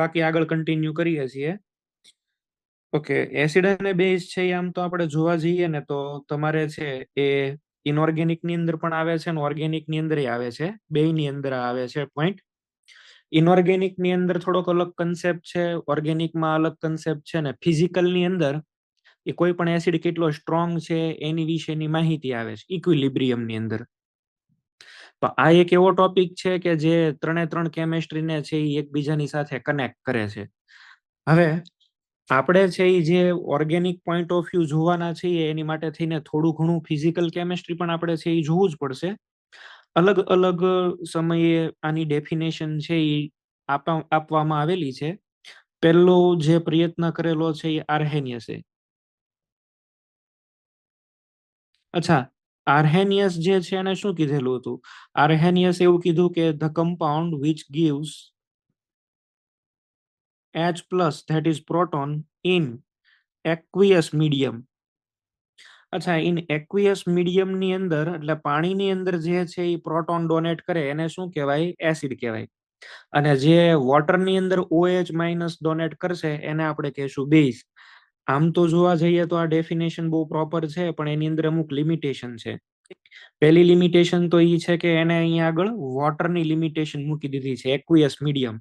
બાકી આગળ કન્ટિન્યુ કરીએ છીએ. ઓકે, એસિડ અને બેઝ છે એ આમ તો આપણે જોવા જઈએ ને તો તમારે છે એ ઇનઓર્ગેનિક ની અંદર પણ આવે છે અને ઓર્ગેનિક ની અંદર આવે છે, બેયની અંદર આવે છે પોઈન્ટ. ઇનઓર્ગેનિક ની અંદર થોડોક અલગ કન્સેપ્ટ છે, ઓર્ગેનિકમાં અલગ કન્સેપ્ટ છે, ને ફિઝિકલ ની અંદર એ કોઈ પણ એસિડ કેટલો સ્ટ્રોંગ છે એની વિશેની માહિતી આવે છે ઇક્વિલિબ્રિયમ ની અંદર. તો આ એક એવો ટોપિક છે કે જે ત્રણ કેમેસ્ટ્રીને છે એ એકબીજાની સાથે કનેક્ટ કરે છે. હવે આપણે છે એ જે ઓર્ગેનિક પોઈન્ટ ઓફ વ્યૂ જોવાના છીએ એની માટે થઈને થોડું ઘણું ફિઝિકલ કેમેસ્ટ્રી પણ આપણે છે એ જોવું જ પડશે. અલગ અલગ સમયે આની ડેફિનેશન છે એ આપવામાં આવેલી છે. પહેલો જે પ્રયત્ન કરેલો છે એ આર્હેનિયસે. અચ્છા, આર્હેનિયસ જે છે એને શું કીધેલું હતું? આર્હેનિયસ એવું કીધું કે the compound which gives H plus that is proton in aqueous medium. અચ્છા, ઇન એક્વિયસ મીડિયમ ની અંદર એટલે પાણીની અંદર જે છે એ પ્રોટોન ડોનેટ કરે એને શું કહેવાય? એસિડ કહેવાય. અને જે વોટર ની અંદર OH માઇનસ ડોનેટ કરશે એને આપણે કહેશું બેઝ. આમ તો જોવા જઈએ તો આ ડેફિનેશન બહુ પ્રોપર છે, પણ એની અંદર અમુક લિમિટેશન છે. પહેલી લિમિટેશન તો એ છે કે એને અહીંયા આગળ વોટરની લિમિટેશન મૂકી દીધી છે, એક્વિયસ મીડિયમ.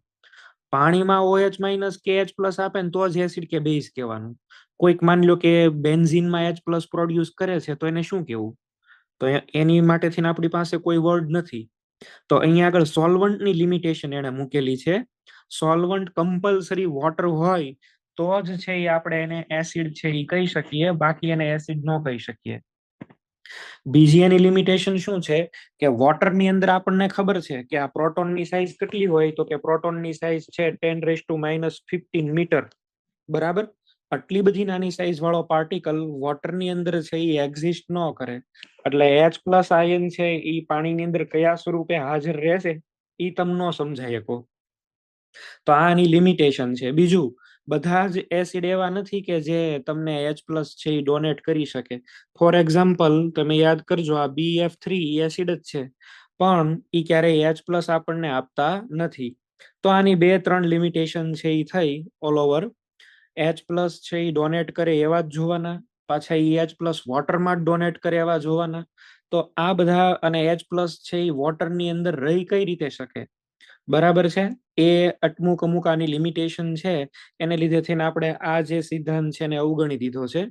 પાણીમાં OH માઇનસ કે H પ્લસ આપે ને તો જ એસિડ કે બેઝ કહેવાનું. કોઈક માની લો કે બેન્ઝીનમાં H પ્લસ પ્રોડ્યુસ કરે છે તો એને શું કહેવું? તો એની માટેથી આપણી પાસે કોઈ વર્ડ નથી. તો અહીંયા આગળ સોલ્વન્ટની લિમિટેશન એને મૂકેલી છે. સોલ્વન્ટ કમ્પલસરી વોટર હોય તો જ છે એ આપણે એને એસિડ છે એ કહી શકીએ, બાકી એને એસિડ ન કહી શકીએ. બીજી એની લિમિટેશન શું છે કે વોટરની અંદર આપણને ખબર છે કે આ પ્રોટોનની સાઇઝ કેટલી હોય, તો કે પ્રોટોનની સાઇઝ છે 10⁻⁻15 મીટર, બરાબર? આટલી બધી નાની સાઇઝ વાળો પાર્ટિકલ વોટરની અંદર છે એ એક્ઝિસ્ટ ન કરે. એટલે H પ્લસ આયન છે એ પાણીની અંદર કયા સ્વરૂપે હાજર રહેશે એ તમને સમજાય શકો. તો આની લિમિટેશન છે. બીજું, બધા જ એસિડ એવા નથી કે જે તમને H પ્લસ છે એ ડોનેટ કરી શકે. ફોર એક્ઝામ્પલ તમે યાદ કરજો, આ BF3 એસિડ જ છે પણ એ ક્યારેય H પ્લસ આપણને આપતા નથી. તો આની 2-3 લિમિટેશન છે એ થઈ ઓલ ઓવર. H પ્લસ છે એ ડોનેટ કરે એવા જ જોવાના, પાછા H પ્લસ વોટરમાં જ ડોનેટ કરે એવા જોવાના. તો આ બધા અને H પ્લસ છે એ વોટરની અંદર રહી કઈ રીતે શકે? બરાબર છે, એ અમુક આની લિમિટેશન છે, એને લીધે થઈને આપણે આ જે સિદ્ધાંત છે એને અવગણી દીધો છે.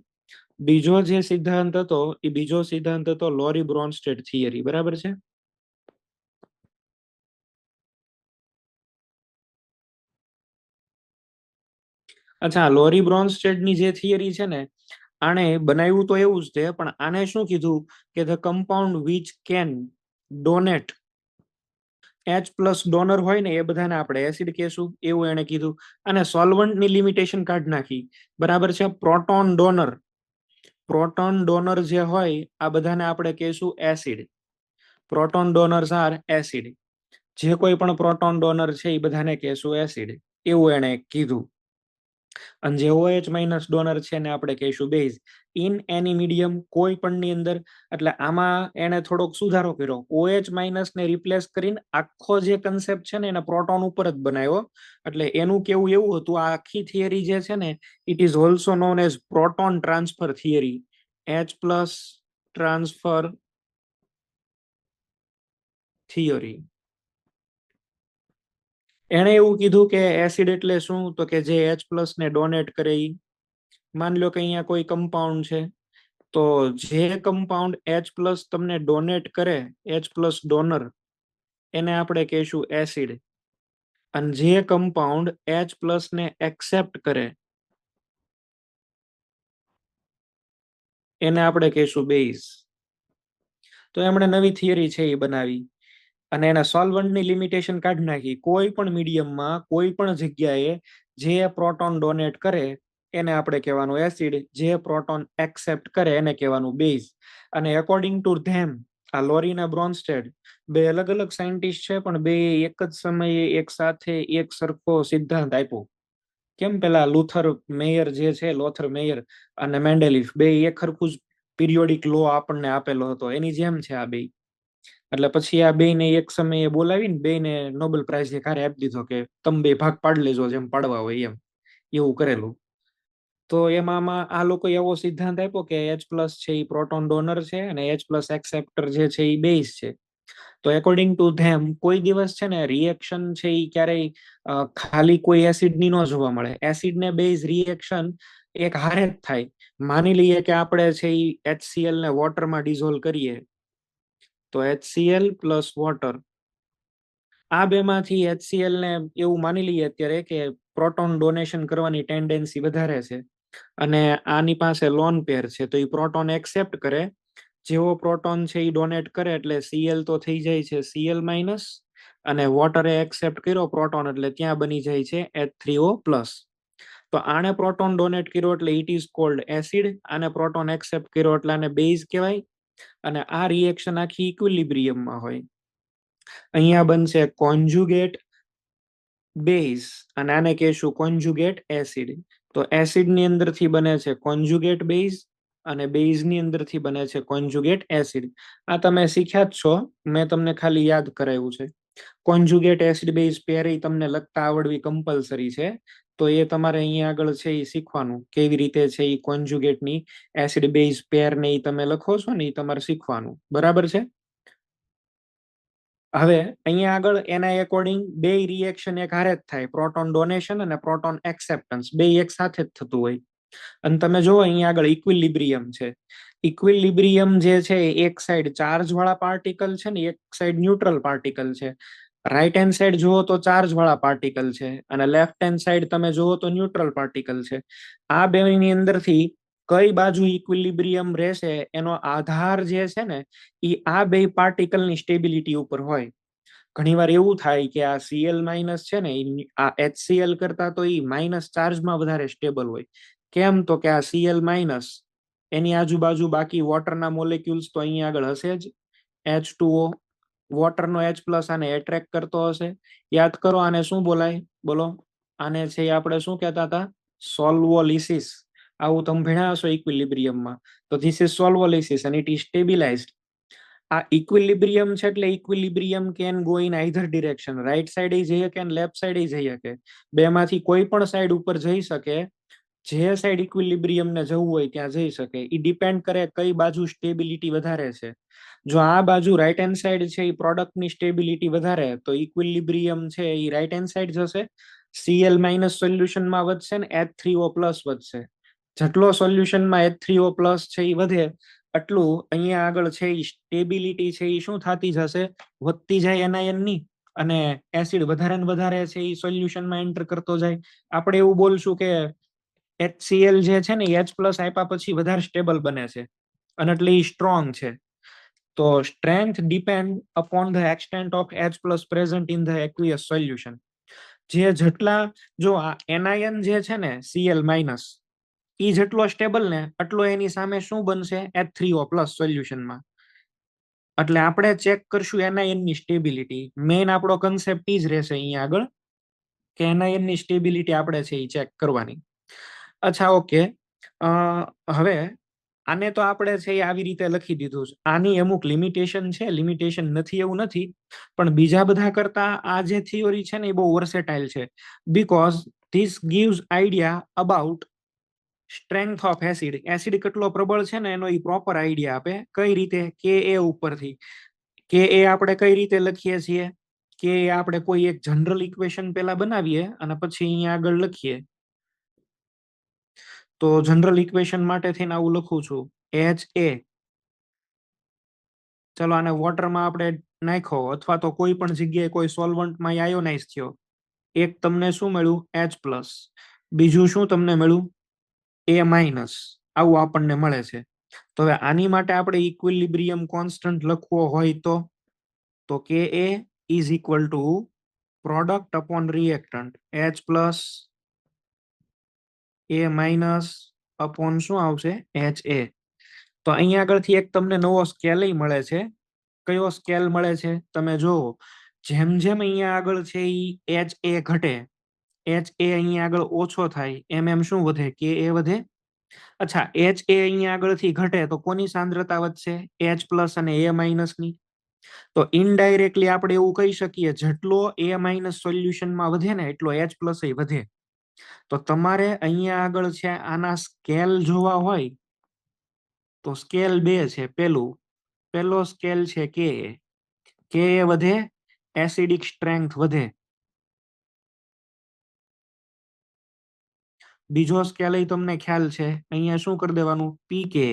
બીજો જે સિદ્ધાંત હતો એ બીજો સિદ્ધાંત હતો લોરી બ્રોન્સ્ટેડ થિયરી, બરાબર છે? અચ્છા, લોરી બ્રોન્સ્ટેડ ની જે થિયરી છે ને, આને બનાવ્યું તો એવું જ છે, પણ આને શું કીધું કે the compound which can donate H plus donor હોય ને એ બધાને આપણે એસિડ કહેશું, એવું એને કીધું. અને સોલ્વન્ટની લિમિટેશન કાઢી નાખી, બરાબર છે? પ્રોટોન ડોનર જે હોય આ બધાને આપણે કહેશું acid. Proton donors are acid. જે કોઈ પણ પ્રોટોન ડોનર છે એ બધાને કહેશું એસિડ, એવું એને કીધું. અને જે OH માઇનસ ડોનર છે એને આપણે કહીશું બેઝ. ઇન એની મીડિયમ, કોઈ પણ ની અંદર. એટલે આમાં એને થોડોક સુધારો કર્યો, OH માઇનસ ને રિપ્લેસ કરીને આખો જે કન્સેપ્ટ છે ને એને પ્રોટોન ઉપર જ બનાવ્યો. એટલે એનું કેવું એવું હતું, આ આખી થિયરી જે છે ને it is also known as proton transfer theory. H plus transfer theory. એને એવું કીધું કે એસિડ એટલે શું, તો કે જે H પ્લસ ને ડોનેટ કરે. માની લો કે અહીંયા કોઈ કમ્પાઉન્ડ છે, તો જે કમ્પાઉન્ડ H પ્લસ તમને ડોનેટ કરે, H પ્લસ ડોનર, એને આપણે કહીશું એસિડ. અને જે કમ્પાઉન્ડ H પ્લસ ને એક્સેપ્ટ કરે એને આપણે કહીશું બેઝ. તો એમણે નવી થિયરી છે એ બનાવી અને એના સોલ્વન્ટની લિમિટેશન કાઢી નાખી. કોઈ પણ મીડિયમમાં કોઈ પણ જગ્યાએ જે પ્રોટોન ડોનેટ કરે એને આપણે કહેવાનું એસિડ, જે પ્રોટોન એક્સેપ્ટ કરે એને કહેવાનું બેઝ. અને એકોર્ડિંગ ટુ ધેમ, આ લોરી ને બ્રોન્સ્ટેડ બે અલગ અલગ સાયન્ટિસ્ટ છે, પણ બે એક જ સમયે એક સાથે એક સરખો સિદ્ધાંત આપ્યો. કેમ પેલા લોથર મેયર અને મેન્ડેલિફ બે એક સરખું જ પિરિયોડિક લો આપણને આપેલો હતો, એની જેમ છે આ બે. એટલે પછી આ બેને એક સમયે બોલાવીને બેને નોબેલ પ્રાઇઝ હારે આપી દીધો કે તમે બે ભાગ પાડી લેજો જેમ પાડવા હોય એમ, એવું કરેલું. તો એમાં આ લોકો એવો સિદ્ધાંત આપ્યો કે H+ છે એ પ્રોટોન ડોનર છે અને H+ એક્સેપ્ટર જે છે એ બેઝ છે. તો એકોર્ડિંગ ટુ ધેમ કોઈ દિવસ છે ને રિએક્શન છે એ ક્યારેય ખાલી કોઈ એસિડ ની ન જોવા મળે. એસિડ ને બેઝ રિએક્શન એક હારે જ થાય. માની લઈએ કે આપણે છે એ HCl ને વોટરમાં ડિઝોલ્વ કરીએ, તો HCl પ્લસ વોટર, આ બેમાંથી HCl ને એવું માની લઈએ અત્યારે કે પ્રોટોન ડોનેશન કરવાની ટેન્ડન્સી વધારે છે અને આની પાસે લોન પેર છે, તો એ પ્રોટોન એક્સેપ્ટ કરે. જેવો પ્રોટોન છે એ ડોનેટ કરે એટલે Cl તો થઈ જાય છે Cl- અને વોટરે એક્સેપ્ટ કર્યો પ્રોટોન એટલે ત્યાં બની જાય છે H3O+. તો આને પ્રોટોન ડોનેટ કર્યો એટલે ઇટ ઇઝ કોલ્ડ એસિડ, આને પ્રોટોન એક્સેપ્ટ કર્યો એટલે આને બેઝ કહેવાય. અને આ રિએક્શન આખી ઇક્વિલિબ્રિયમમાં હોય. અહીંયા બનશે કોન્જુગેટ બેઝ અને આને કહેશું કોન્જુગેટ એસિડ. તો એસિડ ની અંદરથી બને છે કોન્જુગેટ બેઝ અને બેઝ ની અંદરથી બને છે કોન્જુગેટ એસિડ. આ તમે શીખ્યા જ છો, મેં તમને ખાલી યાદ કરાવ્યું છે. કોન્જુગેટ એસિડ બેઝ પેર તમને લખતા આવડવી કમ્પલસરી છે. તો એ તમારે અહીંયા આગળ છે એ શીખવાનું કેવી રીતે છે એ કોન્જુગેટની એસિડ બેઝ પેર ને એ તમે લખો છો ને એ તમારે શીખવાનું. બરાબર છે. હવે અહીંયા આગળ એના એકોર્ડિંગ બે રિએક્શન એક હારે જ થાય, પ્રોટોન ડોનેશન અને પ્રોટોન એક્સેપ્ટન્સ બે એક સાથે જ થતું હોય. અને તમે જુઓ અહીંયા આગળ ઇક્વિલિબ્રિયમ છે. ઇક્વિલિબ્રિયમ જે છે એક સાઈડ ચાર્જ વાળા પાર્ટિકલ છે ને એક સાઈડ ન્યુટ્રલ પાર્ટિકલ છે. રાઈટ હેન્ડ સાઈડ જુઓ તો ચાર્જ વાળા પાર્ટિકલ છે અને લેફ્ટ હેન્ડ સાઈડ તમે જુઓ તો ન્યુટ્રલ પાર્ટિકલ છે. આ બેની અંદરથી કઈ બાજુ ઇક્વિલિબ્રિયમ રહેશે એનો આધાર જે છે ને એ આ બે પાર્ટિકલની સ્ટેબિલિટી ઉપર હોય. ઘણીવાર એવું થાય કે આ Cl- છે ને આ HCl કરતા તો એ માઇનસ ચાર્જમાં વધારે સ્ટેબલ હોય. કેમ? તો કે આ Cl- એની આજુબાજુ બાકી વોટરના મોલેક્યુલ્સ તો અહીંયા આગળ હશે જ. H2O વોટરનો H+ આને એટ્રેક્ટ કરતો હશે. યાદ કરો આને શું બોલાય? બોલો. આને છે આપણે શું કહેતા હતા? સોલ્વોલિસિસ. આવું તમે ભણ્યા હશો ઇક્વિલિબ્રિયમમાં. તો ધીસ ઇઝ સોલ્વોલિસિસ અને ઇટ ઇઝ સ્ટેબિલાઇઝડ. આ ઇક્વિલિબ્રિયમ છે એટલે equilibrium can go in either direction, right side જઈ શકે અને લેફ્ટ સાઈડ જઈ શકે. બેમાંથી કોઈ પણ સાઈડ ઉપર જઈ શકે. જે સાઈડ ઇક્વિલિબ્રિયમ ને જવું હોય ત્યાં જઈ શકે. એ ડિપેન્ડ કરે કઈ બાજુ સ્ટેબિલિટી વધારે છે. જો આ બાજુ રાઈટ હેન્ડ સાઈડ છે એ પ્રોડક્ટની સ્ટેબિલિટી વધારે તો ઇક્વિલિબ્રિયમ છે એ રાઈટ હેન્ડ સાઈડ જશે. Cl- સોલ્યુશનમાં વધશે ને H3O+ વધશે. જેટલો સોલ્યુશનમાં H3O+ છે એ વધે એટલું અહીંયા આગળ છે એ સ્ટેબિલિટી છે એ શું થતી જશે? વધતી જાય એનાયન ની. અને એસિડ વધારે ને વધારે છે એ સોલ્યુશનમાં એન્ટર કરતો જાય. આપણે એવું બોલશું કે HCl જે છે ને H+ આપ્યા પછી વધારે સ્ટેબલ બને છે અને એટલે એ સ્ટ્રોંગ છે. તો strength depend upon the extent of H+ present in the aqueous solution. જે જેટલા જો આ એનાયન જે છે ને Cl- એ જેટલો સ્ટેબલ ને એટલો એની સામે શું બનશે? H3O+ સોલ્યુશનમાં. એટલે આપણે ચેક કરશું એનાયનની સ્ટેબિલિટી. મેઇન આપણો કન્સેપ્ટ ઈ જ રહેશે અહીંયા આગળ કે એનાયનની સ્ટેબિલિટી આપણે છે એ ચેક કરવાની. અચ્છા, ઓકે. હવે આને તો આપણે છે એ આવી રીતે લખી દીધું છે. આની અમુક લિમિટેશન છે, લિમિટેશન નથી એવું નથી, પણ બીજા બધા કરતા આ જે થિયોરી છે ને એ બહુ વર્સેટાઇલ છે. Because this gives idea about strength of acid. Acid કેટલો પ્રબળ છે ને એનો એ પ્રોપર આઈડિયા આપે. કઈ રીતે? કે એ ઉપરથી. કે એ આપણે કઈ રીતે લખીએ છીએ? કે આપણે કોઈ એક જનરલ ઇક્વેશન પેલા બનાવીએ અને પછી અહીંયા આગળ લખીએ. તો જનરલ ઇક્વેશન માટે થઈને આવું લખું છું HA. ચલો આને વોટરમાં આપણે નાખ્યો અથવા તો કોઈ પણ જગ્યાએ કોઈ સોલ્વન્ટમાં આયોનાઇઝ થયો. એક તમને શું મળ્યું? H+. બીજું શું તમને મળ્યું? A-. આવું આપણને મળે છે. તો હવે આની માટે આપણે ઇક્વિલિબ્રિયમ કોન્સ્ટન્ટ લખવો હોય તો Ka is equal two product upon reactant H+ A- upon શું આવશે? Ha. તો અહીંયા આગળથી એક તમને નવો સ્કેલ મળે છે. કયો સ્કેલ મળે છે? તમે જોવો જેમ જેમ અહીંયા આગળ છે એ Ha ઘટે, Ha અહીંયા આગળ ઓછો થાય એમ એમ શું વધે? Ka વધે. અચ્છા, Ha અહીંયા આગળથી ઘટે તો કોની સાંદ્રતા વધશે? H+ અને A- ની. તો ઇનડાયરેક્ટલી આપણે એવું કહી શકીએ જેટલો A માઇનસ સોલ્યુશનમાં વધે ને એટલો H પ્લસ એ વધે. તો તમારે અહીંયા આગળ છે આના સ્કેલ જોવા હોય તો સ્કેલ 2 છે. પેલો સ્કેલ છે કે વધે, એસિડિક સ્ટ્રેન્થ વધે. બીજો સ્કેલ તમને ખ્યાલ છે, અહીંયા શું કરી દેવાનું, પીકે.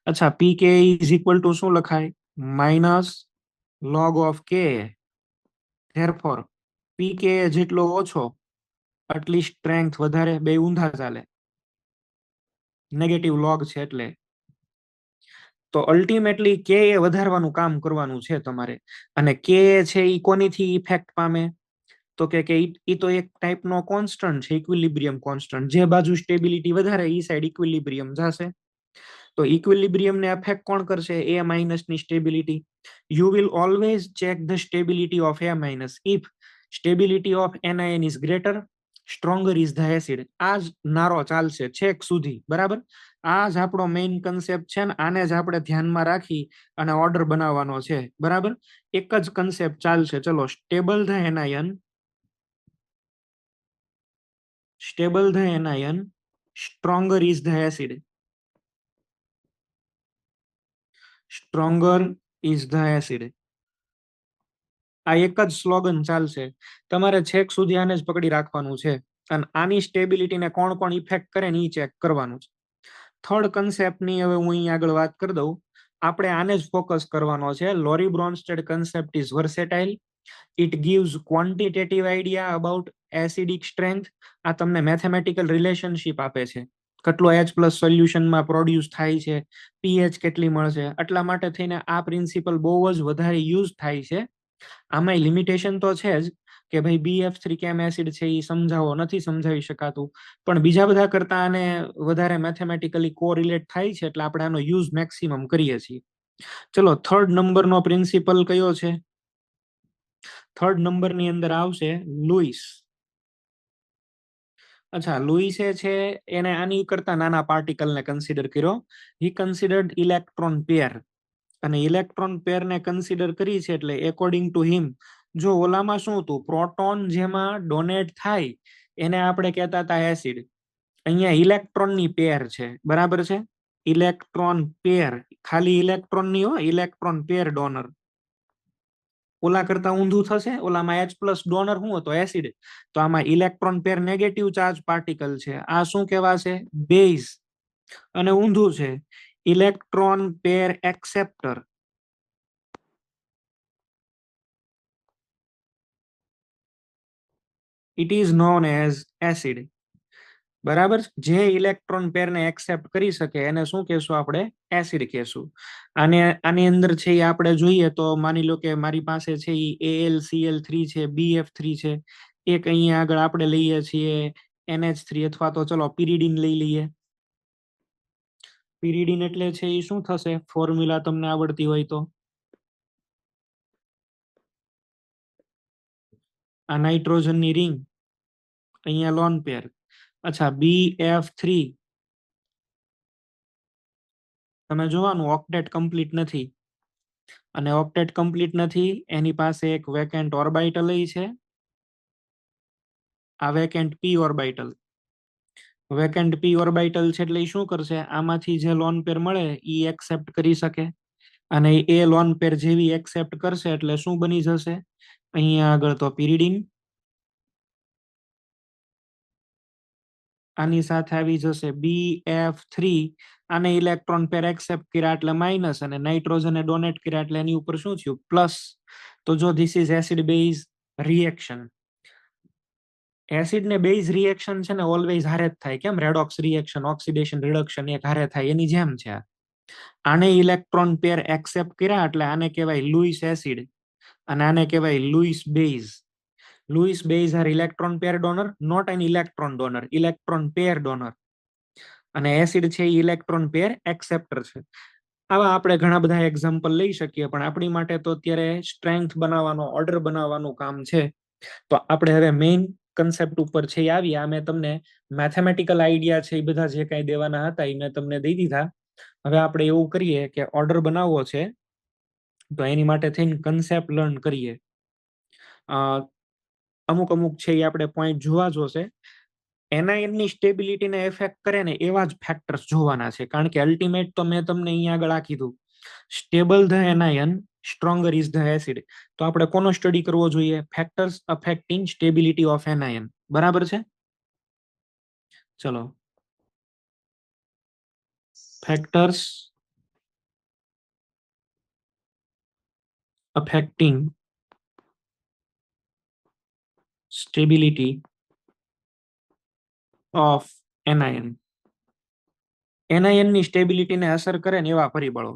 અચ્છા, પીકે ઇઝ ઇક્વલ ટુ શું લખાય, માઇનસ log ઓફ કે. ધેરફોર પીકે જેટલો ઓછો આટલી સ્ટ્રેન્થ વધારે. બે ઊંધા ચાલે, નેગેટિવ લોગ છે એટલે. તો અલ્ટિમેટલી કે એ વધારવાનું કામ કરવાનું છે તમારે. અને કે છે ઈ કોનીથી ઇફેક્ટ પામે, તો કે ઈ તો એક ટાઈપનો કોન્સ્ટન્ટ છે, ઇક્વિલિબ્રિયમ કોન્સ્ટન્ટ. જે બાજુ સ્ટેબિલિટી વધારે ઈ સાઈડ ઇક્વિલિબ્રિયમ જશે. તો ઇક્વિલિબ્રિયમ ને અફેક્ટ કોણ કરશે, A માઇનસ ની stability. You will always check the stability of A minus if stability of anion is greater, stronger is the acid. આ જ નારો ચાલશે છેક સુધી, બરાબર. આ જ આપણો મેઇન કન્સેપ્ટ છે ને આને જ આપણે ધ્યાનમાં રાખી અને ઓર્ડર બનાવવાનો છે, બરાબર. એક જ કન્સેપ્ટ ચાલશે. ચલો, stable the anion, stable the anion, stronger is the acid. Stronger is the acid. આ એક જ સ્લોગન ચાલશે. તમારે છેક સુધી આને જ પકડી રાખવાનું છે. અને આની સ્ટેબિલિટીને કોણ કોણ ઇફેક્ટ કરે ને એ ચેક કરવાનું છે. થર્ડ કન્સેપ્ટની હવે હું અહીં આગળ વાત કરી દઉં. આપણે આને જ ફોકસ કરવાનો છે. Lowry Bronsted concept is versatile. It gives quantitative idea about acidic strength. આ તમને મેથેમેટિકલ રિલેશનશિપ આપે છે, કેટલો H પ્લસ સોલ્યુશનમાં પ્રોડ્યુસ થાય છે, પીએચ કેટલી મળશે. એટલા માટે થઈને આ પ્રિન્સિપલ બહુ જ વધારે યુઝ થાય છે. આમાં લિમિટેશન તો છે જ કે ભાઈ BF3 કેમ એસિડ છે એ સમજાવો નથી સમજાવી શકાતું, પણ બીજા બધા કરતા આને વધારે મેથેમેટિકલી કોરિલેટ થાય છે એટલે આપણે આનો યુઝ મેક્સિમમ કરીએ છીએ. ચલો, થર્ડ નંબરનો પ્રિન્સિપલ કયો છે? થર્ડ નંબરની અંદર આવશે લુઈસ. અચ્છા, લુઈસે છે એને આની કરતા નાના પાર્ટિકલને કન્સિડર કર્યો. હી કન્સિડર્ડ ઇલેક્ટ્રોન પેર. અને ઇલેક્ટ્રોન પેર ને કન્સિડર કરી છે એટલે એકોર્ડિંગ ટુ હિમ, જો ઓલામાં શું હતું, પ્રોટોન જેમાં ડોનેટ થાય એને આપણે કહેતા હતા એસિડ. અહીંયા ઇલેક્ટ્રોનની પેર છે, બરાબર છે. ઇલેક્ટ્રોન પેર, ખાલી ઇલેક્ટ્રોન ની હો, ઇલેક્ટ્રોન પેર ડોનર. ઓલા કરતા ઊંધું થશે. ઓલામાં H પ્લસ ડોનર શું હતો, એસિડ. તો આમાં electron pair negative charge particle છે. આ શું કહેવાશે, બેઝ. અને ઊંધું છે electron pair acceptor. It is known as acid, બરાબર. જે ઇલેક્ટ્રોન પેર ને એક્સેપ્ટ કરી શકે એને શું કહેશું આપણે, એસિડ કહેશું. આની અંદર છે એ આપણે જોઈએ તો માની લો કે મારી પાસે છે એ AlCl3 છે, BF3 છે. એક અહીંયા આગળ આપણે લઈએ છીએ NH3, અથવા તો ચલો પિરિડીન લઈ લઈએ. પિરિડીન એટલે છે એ શું થશે, ફોર્મ્યુલા તમને આવડતી હોય તો. આ નાઇટ્રોજનની રિંગ, અહીંયા લોન પેર. અચ્છા, BF3 તમે જોવાનું ઓક્ટેટ કમ્પ્લીટ નથી. અને ઓક્ટેટ કમ્પ્લીટ નથી, એની પાસે એક વેકેન્ટ ઓર્બિટલ છે. આ vacant p orbital. Vacant p orbital છે એટલે શું કરશે, આમાંથી જે લોન પેર મળે એ એક્સેપ્ટ કરી શકે. અને એ લોન પેર જેવી એક્સેપ્ટ કરશે એટલે શું બની જશે, અહીંયા આગળ તો પિરિડીન. આની સાથે આવી જશે BF3. આને ઇલેક્ટ્રોન પેર એક્સેપ્ટ કર્યા એટલે માઇનસ, અને નાઇટ્રોજને ડોનેટ કર્યા એટલે એની ઉપર શું થયું, પ્લસ. તો જો this is acid base reaction. Acid ને બેઝ રિએક્શન છે ને ઓલવેઝ હારે જ થાય. કેમ, રેડોક્સ રિએક્શન, ઓક્સિડેશન રિડક્શન એક હારે થાય, એની જેમ છે. આને ઇલેક્ટ્રોન પેર એક્સેપ્ટ કર્યા એટલે આને કહેવાય લુઈસ એસિડ, અને આને કહેવાય Lewis base. Lewis base are electron pair donor, not an electron donor, electron pair donor. અને એસિડ છે ઇલેક્ટ્રોન પેર એક્સેપ્ટર છે. આવા આપણે ઘણા બધા એક્ઝામ્પલ લઈ શકીએ, પણ આપણી માટે તો અત્યારે સ્ટ્રેન્થ બનાવવાનો, ઓર્ડર બનાવવાનું કામ છે. તો આપણે હવે મેઇન કન્સેપ્ટ ઉપર છે એ આવ્યા. મેં તમને મેથેમેટિકલ આઈડિયા છે એ બધા જે કાંઈ દેવાના હતા એ મેં તમને દઈ દીધા. હવે આપણે એવું કરીએ કે ઓર્ડર બનાવવો છે તો એની માટે થઈને કન્સેપ્ટ લર્ન કરીએ. અમુક અમુક છે એ આપણે પોઈન્ટ જોવા જોશે. એનઆઈએન ની સ્ટેબિલિટીને એફેક્ટ કરે ને એવા જ ફેક્ટર્સ જોવાના છે, કારણ કે અલ્ટિમેટ તો મેં તમને અહીંયા આગળ આ કીધું, stable the anion stronger is the acid. તો આપણે કોનો સ્ટડી કરવો જોઈએ? Factors affecting stability of anion. બરાબર છે? ચલો, factors affecting stability of anion. Anion ની સ્ટેબિલિટીને અસર કરે ને એવા પરિબળો.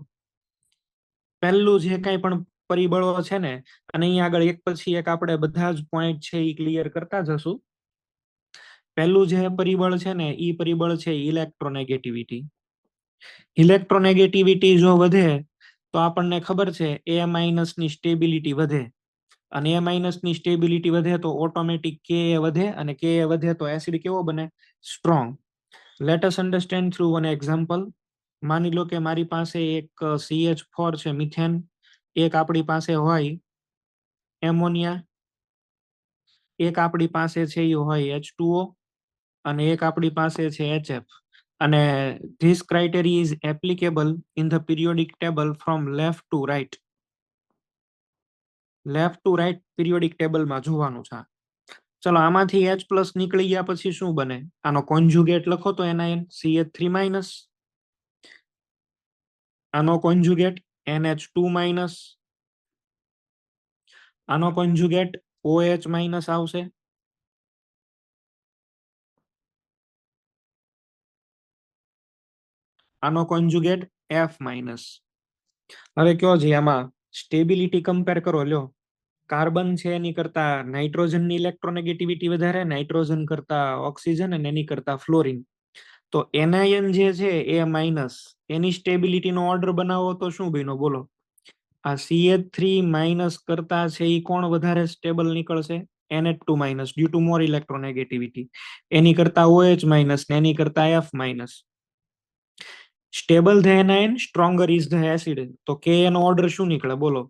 પહેલું જે કઈ પણ પરિબળો છે ને, અને અહીંયા આગળ એક પછી એક આપણે બધા જ પોઈન્ટ છે એ ક્લિયર કરતા જશું. પહેલું જે પરિબળ છે ને એ પરિબળ છે ઇલેક્ટ્રોનેગેટિવિટી. ઇલેક્ટ્રોનેગેટિવિટી જો વધે તો આપણને ખબર છે એ માઇનસ ની સ્ટેબિલિટી વધે, અને એ માઇનસ ની સ્ટેબિલિટી વધે તો ઓટોમેટિક કે વધે, અને કે વધે તો એસિડ કેવો બને? Strong. Let us understand through one example. માની લો કે મારી પાસે એક CH4 છે, મિથેન. એક આપણી પાસે હોય એમોનિયા, એક આપણી પાસે છે એ હોય H2O, અને એક આપણી પાસે છે HF. અને this criteria is applicable in the periodic table from left to right. Left to right periodic ટેબલમાં જોવાનું છે. ચલો, આમાંથી H પ્લસ નીકળી ગયા પછી શું બને? આનો કોન્જુગેટ લખો તો એનાયન CH3 માઇનસ. આનો કોન્જુગેટ NH2 માઇનસ. આનો કોન્જુગેટ OH માઇનસ આવશે. આનો કોન્જુગેટ F માઇનસ. હવે કયો છે આમાં સ્ટેબિલિટી કમ્પેર કરો. લ્યો, કાર્બન છે એની કરતા નાઇટ્રોજનની ઇલેક્ટ્રોનેગેટિવિટી વધારે, નાઇટ્રોજન કરતા ઓક્સિજન, અને એની કરતા ફ્લોરિન. તો એનાયન જે છે એ માઇનસ, એની સ્ટેબિલિટીનો ઓર્ડર બનાવો તો શું બન્યો બોલો? આ CH3 માઇનસ કરતા છે એ કોણ વધારે સ્ટેબલ નીકળશે? NH2 minus, due to more electronegativity. એની કરતા OH માઇનસ ને એની કરતા F minus. Stable the anion stronger is the acid. તો કે એનો ઓર્ડર શું નીકળે બોલો?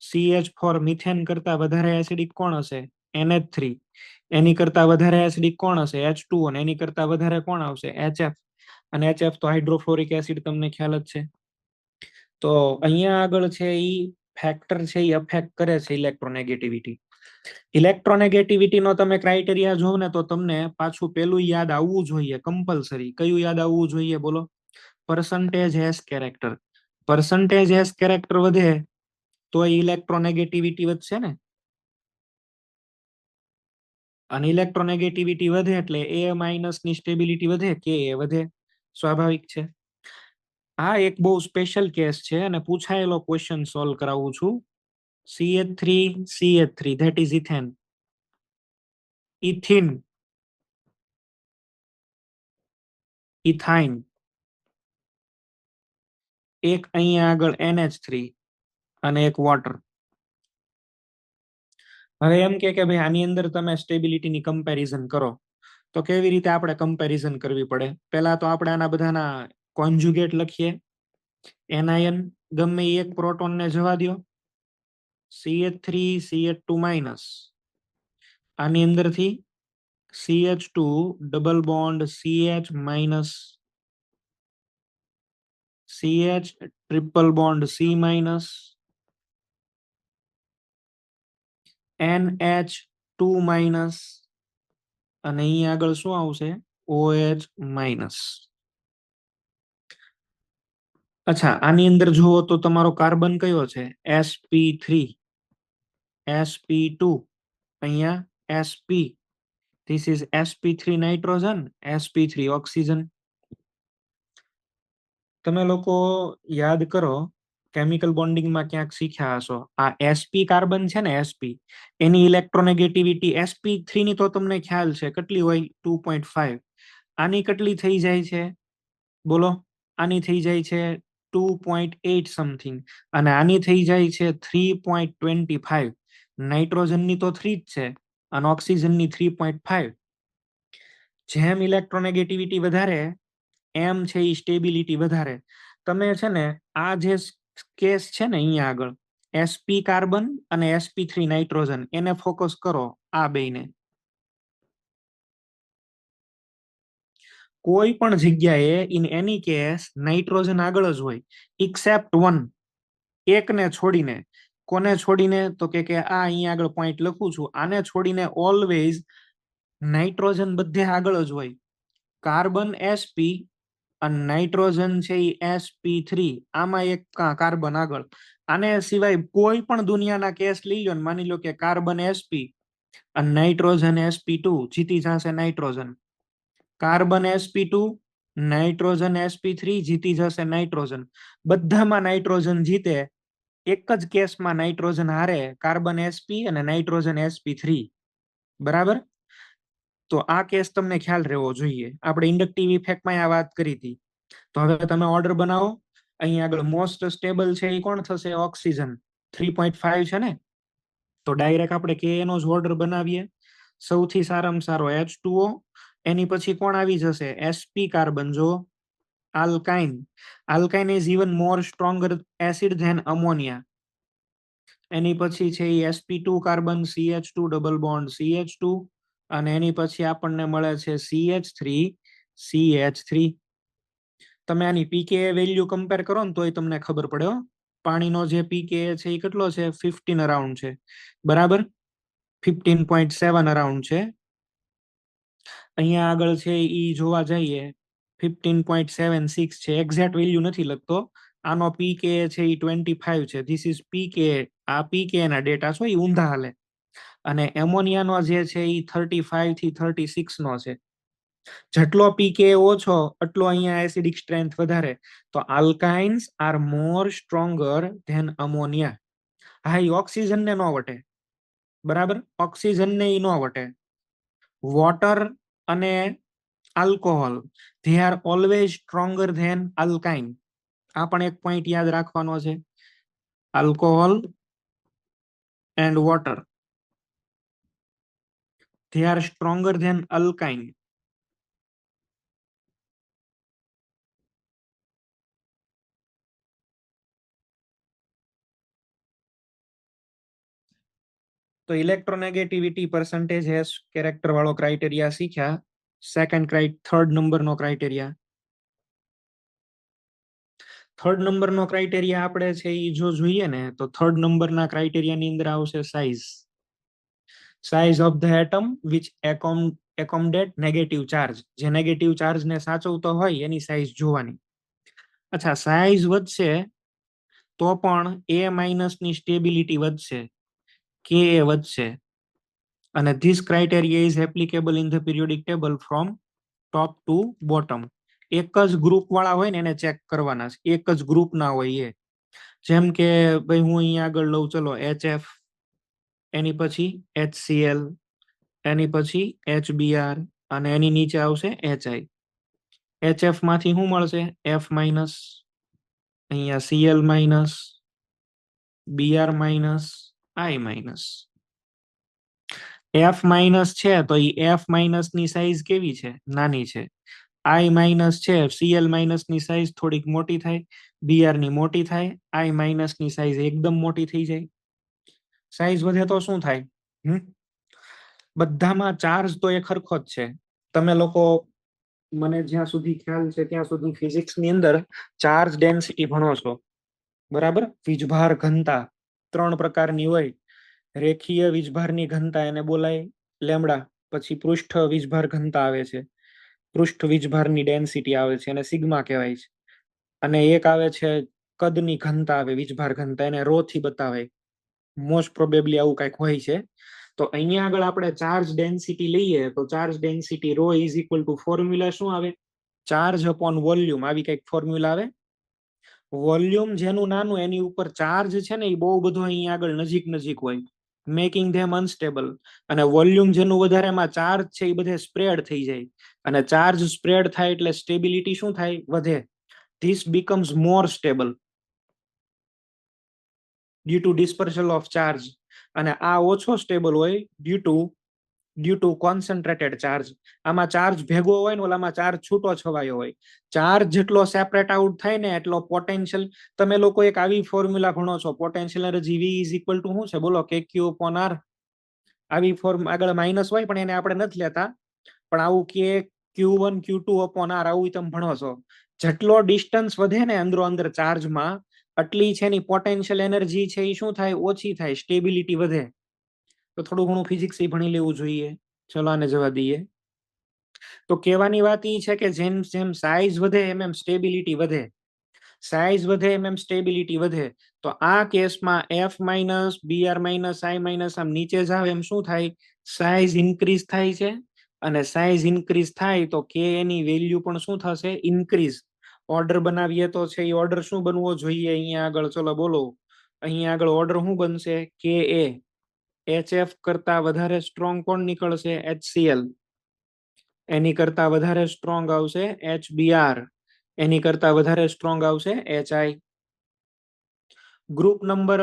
CH4 મિથેન કરતા વધારે એસિડિક કોણ હશે? NH3. એની કરતા વધારે એસિડિક કોણ હશે? H2O. અને એની કરતા વધારે કોણ આવશે? HF. અને HF તો હાઇડ્રોફ્લોરિક એસિડ, તમને ખ્યાલ જ છે. તો અહીંયા આગળ છે એ ફેક્ટર છે એ અફેક્ટ કરે છે ઇલેક્ટ્રોનેગેટિવિટી. ઇલેક્ટ્રોનેગેટિવિટી નો તમે ક્રાઇટેરિયા જોવ ને તો તમને પાછું પેલું યાદ આવવું જોઈએ કમ્પલસરી. કયું યાદ આવવું જોઈએ બોલો? પરસન્ટેજ હેસ કેરેક્ટર. પરસન્ટેજ હેસ કેરેક્ટર વધે તો ઇલેક્ટ્રોનેગેટિવિટી વધશે ને, અને ઇલેક્ટ્રોનેગેટિવિટી વધે એટલે એ માઇનસ ની સ્ટેબિલિટી વધે, કે એ વધે. સ્વાભાવિક છે. આ એક બહુ સ્પેશિયલ કેસ છે અને પૂછાયેલો ક્વેશ્ચન સોલ્વ કરાવું છું. CH3 that is ethane. Ethene, ethyne. એક અહીંયા આગળ NH3 અને એક વોટર. હવે એમ કે ભાઈ આની અંદર તમે સ્ટેબિલિટીની કમ્પેરિઝન કરો. તો કેવી રીતે આપણે કમ્પેરિઝન કરવી પડે? પહેલા તો આપણે આના બધાના કોન્જુગેટ લખીએ. એનાયન ગમે એક પ્રોટોનને જવા દો, CH3 CH2 માઇનસ. આની અંદરથી CH2 double bond CH minus, CH triple bond C minus, NH2 minus, અને અહીં આગળ શું આવશે? OH minus. અચ્છા, આની અંદર જુઓ તો તમારો કાર્બન કયો છે? sp3, sp2, અહીંયા sp. This is sp3 nitrogen, sp3 oxygen. તમે લોકો યાદ કરો, કેમિકલ બોન્ડિંગમાં ક્યાંક શીખ્યા હશો. આ sp કાર્બન છે ને, sp, એની ઇલેક્ટ્રોનેગેટિવિટી sp3 ની તો તમને ખ્યાલ છે કેટલી હોય? 2.5. આની કેટલી થઈ જાય છે બોલો? આની થઈ જાય છે 2.8 સમથિંગ, અને આની થઈ જાય છે 3.25. નાઇટ્રોજનની તો 3 જ છે અને ઓક્સિજનની 3.5. જેમ ઇલેક્ટ્રોનેગેટિવિટી વધારે એમ છે એ સ્ટેબિલિટી વધારે. તમે છે ને આ જે કેસ છે ને અહીંયા આગળ sp કાર્બન અને sp3 નાઇટ્રોજન એને ફોકસ કરો આ બેને. કોઈ પણ જગ્યાએ ઇન એની કેસ નાઇટ્રોજન આગળ જ હોય એક્સેપ્ટ વન, એકને છોડીને. કોને છોડીને? તો કે આ અહીંયા આગળ પોઈન્ટ લખું છું, આને છોડીને ઓલવેઝ નાઇટ્રોજન બધે આગળ જ હોય. કાર્બન sp અને નાઇટ્રોજન છે એ sp3, આમાં એક કાર્બન આગળ. આને સિવાય કોઈ પણ દુનિયાના કેસ લઈ લો ને, માની લો કે કાર્બન sp અને નાઇટ્રોજન sp2, જીતી જશે nitrogen. Carbon sp2 nitrogen sp3 જીતી જશે નાઇટ્રોજન. બધામાં નાઇટ્રોજન જીતે, એક જ કેસમાં નાઇટ્રોજન હારે, કાર્બન sp અને નાઇટ્રોજન sp3. બરાબર? તો આ કેસ તમને ખ્યાલ રહેવો જોઈએ. આપણે ઇન્ડક્ટિવ ઇફેક્ટમાં આ વાત કરી હતી. તો હવે તમે ઓર્ડર બનાવો. અહીંયા આગળ મોસ્ટ સ્ટેબલ છે એ કોણ થશે? ઓક્સિજન 3.5 છે ને. તો ડાયરેક્ટ આપણે KA નો જ ઓર્ડર બનાવીએ. સૌથી સારામાં સારો H2O, એની પછી કોણ આવી જશે? sp carbon. જો alkyne. Alkyne is even more stronger acid than ammonia. એની પછી છે એ sp2 carbon, CH2 double bond CH2, અને એની પછી આપણને મળે છે CH3 તમે આની pKa વેલ્યુ કમ્પેર કરો ને તોય તમને ખબર પડે. પાણીનો જે pKa છે એ કેટલો છે? 15 અરાઉન્ડ છે. બરાબર? 15.7 અરાઉન્ડ છે. અહીંયા આગળ છે ઈ જોવા જઈએ 15.76 છે. એક્ઝેક્ટ વેલ્યુ નથી લખતો. આનો pKa છે એ 25 છે. This is pKa. આ pKa ના ડેટા છે એ ઊંધા હાલે. અને એમોનિયાનો જે છે એ 35 થી 36 નો છે. જેટલો pKa ઓછો એટલો અહીંયા એસિડિક સ્ટ્રેન્થ વધારે. તો alkynes are more stronger than ammonia. હા, એ ઓક્સિજન ને નો વટે. બરાબર? ઓક્સિજન ને ઈ નો વટે. વોટર અને alcohol, they are always stronger than alkyne. આ પણ એક પોઈન્ટ યાદ રાખવાનો છે. Alcohol and water, they are stronger than alkyne. તો ઇલેક્ટ્રોનેગેટિવિટી પરસેન્ટેજ હેસ કેરેક્ટર વાળો ક્રાઇટેરિયા શીખ્યા. થર્ડ નંબરનો ક્રાઇટેરિયા. થર્ડ નંબરનો ક્રાઇટેરિયા આપણે છે એ જો જોઈએ ને, તો થર્ડ નંબરના ક્રાઇટેરિયાની અંદર આવશે size. Size of the atom which accommodate negative charge. જે નેગેટિવ ચાર્જને સાચવતો હોય એની સાઇઝ જોવાની. અચ્છા, સાઇઝ વધશે તો પણ A માઇનસ ની સ્ટેબિલિટી વધશે, Ka વધશે. અને this criteria is applicable in the periodic table from top two bottom. એક જ ગ્રુપ વાળા હોય ને એને ચેક કરવાના છે. એક જ ગ્રુપ ના હોય એ. જેમ કે ભાઈ હું અહીંયા આગળ લઉં, ચલો HF, એની પછી HCl, એની પછી HBr, અને એની નીચે આવશે HI. HF માંથી શું મળશે? F માઇનસ, અહીંયા Cl minus, Br minus, I minus. F minus છે તો એ F માઇનસ ની સાઈઝ કેવી છે? નાની છે. I માઇનસ છે, Cl માઇનસ ની સાઈઝ થોડીક મોટી થાય, Br ની મોટી થાય, I માઇનસ ની સાઈઝ એકદમ મોટી થઈ જાય. સાઈઝ વધે તો શું થાય? બધામાં ચાર્જ તો એક સરખો જ છે. તમે લોકો, મને જ્યાં સુધી ખ્યાલ છે ત્યાં સુધી ફિઝિક્સની અંદર ચાર્જ ડેન્સિટી ભણો છો. બરાબર? વીજભાર ઘનતા 3 પ્રકારની હોય. રેખીય વીજભારની ઘનતા એને બોલાય લેમ્ડા. પછી પૃષ્ઠ વીજભાર ઘનતા આવે છે, પૃષ્ઠ વીજભારની ડેન્સિટી આવે છે, એને સિગ્મા કહેવાય છે. અને એક આવે છે કદની ઘનતા આવે, વીજભાર ઘનતા, એને રો થી બતાવાય. મોસ્ટ પ્રોબેબલી આવું કંઈક હોય છે. તો અહીંયા આગળ આપણે ચાર્જ ડેન્સિટી લઈએ તો charge density rho is equal to formula શું આવે? Charge upon volume. આવી કંઈક ફોર્મ્યુલા આવે. વોલ્યુમ જેનું નાનું એની ઉપર ચાર્જ છે ને એ બહુ બધો અહીંયા આગળ નજીક હોય, મેકિંગ ધેમ અનસ્ટેબલ. અને વોલ્યુમ જેનું વધારે, એમાં ચાર્જ છે એ બધે સ્પ્રેડ થઈ જાય. અને ચાર્જ સ્પ્રેડ થાય એટલે સ્ટેબિલિટી શું થાય? વધે. This becomes more stable due to dispersal of charge. અને આ ઓછો સ્ટેબલ હોય due to due to concentrated charge. આમાં ચાર્જ ભેગો હોય ને ઓલામાં ચાર્જ છૂટો છવાયો હોય. ચાર્જ જેટલો સેપરેટ આઉટ થાય ને એટલો પોટેન્શિયલ. તમે લોકો એક આવી ફોર્મ્યુલા ભણો છો, potential energy V is equal two શું છે બોલો, કે ક્યુ અપોન આર. આવી ફોર્મ આગળ માઇનસ હોય પણ એને આપણે નથી લેતા, પણ આવું કે Q1 Q2 અપોન આર આવું તમે ભણો છો. જેટલો ડિસ્ટન્સ વધે ને અંદરો અંદર ચાર્જમાં, આટલી છે ની પોટેન્શિયલ એનર્જી છે એ શું થાય, ઓછી થાય, સ્ટેબિલિટી વધે. તો થોડું ઘણું ફિઝિક્સ ભણી લેવું જોઈએ. ચલો આને જવા દઈએ. તો કહેવાની વાત એ છે કે જેમ જેમ સાઇઝ વધે એમ સ્ટેબિલિટી વધે. સાઇઝ વધે એમ સ્ટેબિલિટી વધે. તો આ કેસમાં F minus BR minus I minus આમ નીચે જાવ એમ શું થાય, સાઇઝ ઇન્ક્રીઝ થાય છે. અને સાઇઝ ઇન્ક્રીઝ થાય તો કે એની વેલ્યુ પણ શું થશે, ઇન્ક્રીઝ. ઓર્ડર બનાવીએ તો છે એ ઓર્ડર શું બનવો જોઈએ અહીંયા આગળ, ચલો બોલો. અહીંયા આગળ ઓર્ડર શું બનશે, કે એ HF કરતા વધારે સ્ટ્રોંગ કોણ નીકળશે, HCl. એની કરતા વધારે સ્ટ્રોંગ આવશે HBr. એની કરતા વધારે સ્ટ્રોંગ આવશે HI. ગ્રુપ નંબર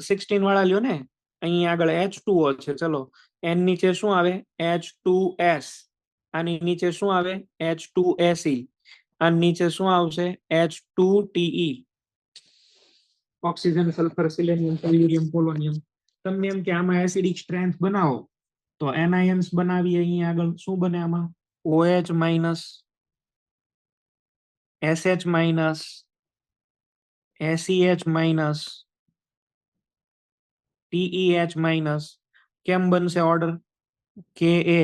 16 વાળા લ્યો ને, અહીં આગળ H2O છે. ચલો એન નીચે શું આવે, H2S. આની નીચે શું આવે, H2Se. આની નીચે શું આવશે, H2Te. Oxygen, sulphur, selenium, tellurium, polonium. તમને એમ કે આમાં એસિડિક સ્ટ્રેન્થ બનાવો, તો એનાયન્સ બનાવીએ. અહીં આગળ શું બને આમાં, OH minus, SH minus, SEH minus, TEH minus. કેમ બનશે ઓર્ડર, કે એ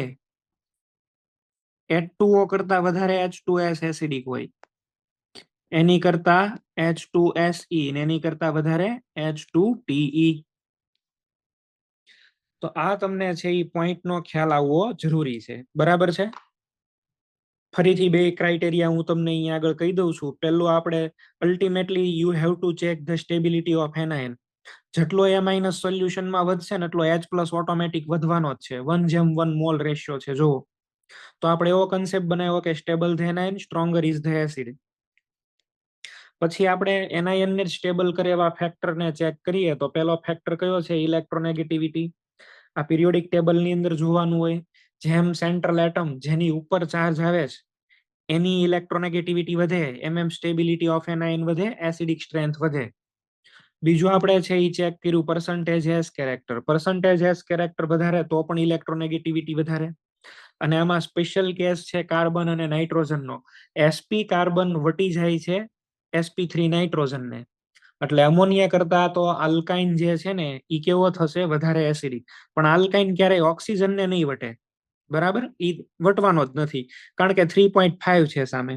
H2O કરતા વધારે H2S એસિડિક હોય, એની કરતા H2Se ને એની કરતા વધારે H2Te. તો આ તમને છે એ પોઈન્ટ નો ખ્યાલ આવવો જરૂરી છે. બરાબર છે. ફરીથી બે ક્રાઇટેરિયા હું તમને અહીંયા આગળ કહી દઉં છું. પહેલું આપણે ultimately you have to check the stability of anion. જેટલો એ માઇનસ સોલ્યુશનમાં વધશે ને એટલો H પ્લસ ઓટોમેટિક વધવાનો જ છે. 1:1 મોલ રેશિયો છે. જો તો આપણે એવો કન્સેપ્ટ બનાવ્યો કે stable the anion, stronger is the acid. પછી આપણે એનાયન ને સ્ટેબલ કરે એવા ફેક્ટરને ચેક કરીએ તો પેલો ફેક્ટર કયો છે, ઇલેક્ટ્રોનેગેટિવિટી. આ પિરિયોડિક ટેબલ ની અંદર જોવાનું હોય. જેમ સેન્ટ્રલ એટમ જેની ઉપર ચાર્જ આવે છે એની ઇલેક્ટ્રોનેગેટિવિટી વધે એમ સ્ટેબિલિટી ઓફ એનાયન વધે, એસિડિક સ્ટ્રેન્થ વધે. બીજું આપણે છે એ ચેક કર્યું percentage S character. Percentage S character વધારે તો પણ ઇલેક્ટ્રોનેગેટિવિટી વધારે. અને આમાં સ્પેશિયલ કેસ છે કાર્બન અને નાઇટ્રોજનનો. sp કાર્બન વટી જાય છે sp3 નાઇટ્રોજનને. એટલે અમોનિયા કરતા તો આલ્કાઇન જે છે ને એ કેવો થશે, વધારે એસિડિક. પણ આલ્કાઇન ક્યારેય ઓક્સિજનને નહીં વટે. બરાબર, એ વટવાનો જ નથી, કારણ કે 3.5 છે સામે.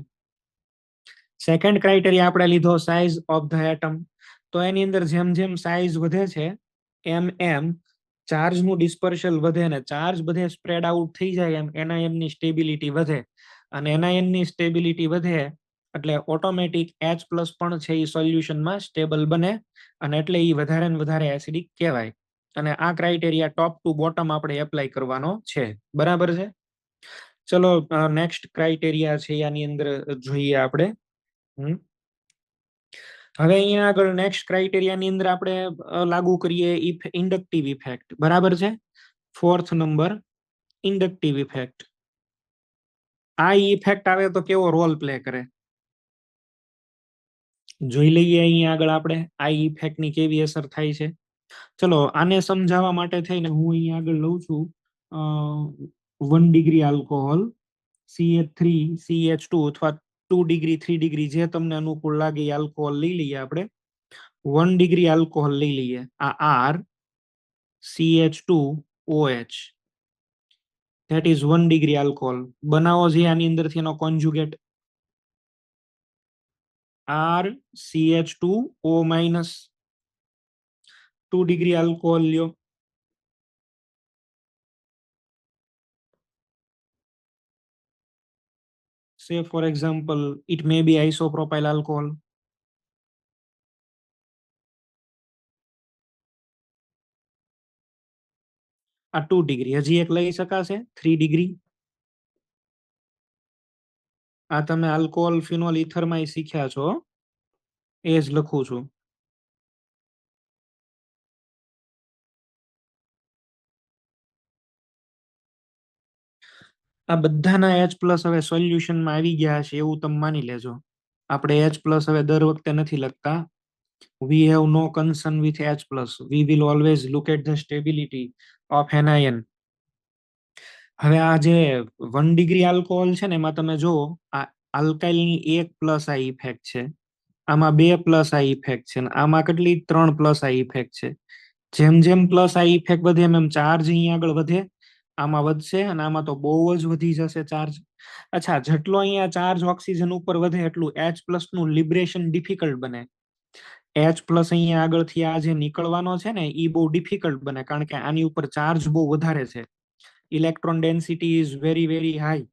સેકન્ડ ક્રાઇટેરિયા આપણે લીધો સાઇઝ ઓફ ધ એટમ. તો એની અંદર જેમ જેમ સાઇઝ વધે છે એમ એમ ચાર્જનું ડિસ્પર્શલ વધે ને ચાર્જ બધે સ્પ્રેડ આઉટ થઈ જાય એમ એનાયનની સ્ટેબિલિટી વધે. અને એનાયનની સ્ટેબિલિટી વધે એટલે ઓટોમેટિક H પ્લસ પણ છે એ સોલ્યુશનમાં સ્ટેબલ બને, અને એટલે એ વધારે ને વધારે એસિડિક કહેવાય. અને આ ક્રાઇટેરિયા ટોપ ટુ બોટમ આપણે એપ્લાય કરવાનો છે. બરાબર છે. ચલો નેક્સ્ટ ક્રાઇટેરિયા છે આની અંદર જોઈએ આપણે. હવે અહીંયા આગળ નેક્સ્ટ ક્રાઇટેરિયાની અંદર આપણે લાગુ કરીએ ઇન્ડક્ટિવ ઇફેક્ટ. બરાબર છે. Fourth number, inductive effect. આ ઇફેક્ટ આવે તો કેવો રોલ પ્લે કરે જોઈ લઈએ. અહીંયા આગળ આપણે આ ઇફેક્ટની કેવી અસર થાય છે. ચલો આને સમજાવવા માટે થઈને હું અહીંયા આગળ લઉં છું 1 ડિગ્રી આલ્કોહોલ, CH3CH2 અથવા 2 ડિગ્રી 3 ડિગ્રી જે તમને અનુકૂળ લાગે એ આલ્કોહોલ લઈ લઈએ આપણે. 1 ડિગ્રી આલ્કોહોલ લઈ લઈએ. આ R CH2OH, that is 1 degree alcohol. બનાવો છે આની અંદરથી એનો conjugate RCH2O minus. 2 degree alcohol લ્યો. Say for example, it may be isopropyl alcohol. આ 2 ડિગ્રી. હજી એક લઈ શકાશે 3 ડિગ્રી. આ તમે આલ્કોહોલ ફિનોલ ઇથરમાં શીખ્યા છો, એ જ લખું છું. આ બધાના H પ્લસ હવે સોલ્યુશનમાં આવી ગયા છે એવું તમે માની લેજો. આપણે H પ્લસ હવે દર વખતે નથી લખતા. We have no concern with H plus. We will always look at the stability of anion. હવે આ જે 1 ડિગ્રી આલ્કોહોલ છે ને એમાં તમે જુઓ આ આલ્કાઇલની 1 પ્લસ આ ઇફેક્ટ છે, આમાં 2 પ્લસ આ ઇફેક્ટ છે, આમાં કેટલી 3 પ્લસ આ ઇફેક્ટ છે. જેમ જેમ પ્લસ આ ઇફેક્ટ વધે એમ એમ ચાર્જ અહીંયા આગળ વધે, આમાં વધશે અને આમાં તો બહુ જ વધી જશે ચાર્જ. અચ્છા, જેટલો અહીંયા ચાર્જ ઓક્સિજન ઉપર વધે એટલું H પ્લસ નું લિબરેશન ડિફિકલ્ટ બને. H પ્લસ અહીંયા આગળથી આ જે નીકળવાનો છે ને એ બહુ ડિફિકલ્ટ બને, કારણ કે આની ઉપર ચાર્જ બહુ વધારે છે. Electron density is very very high,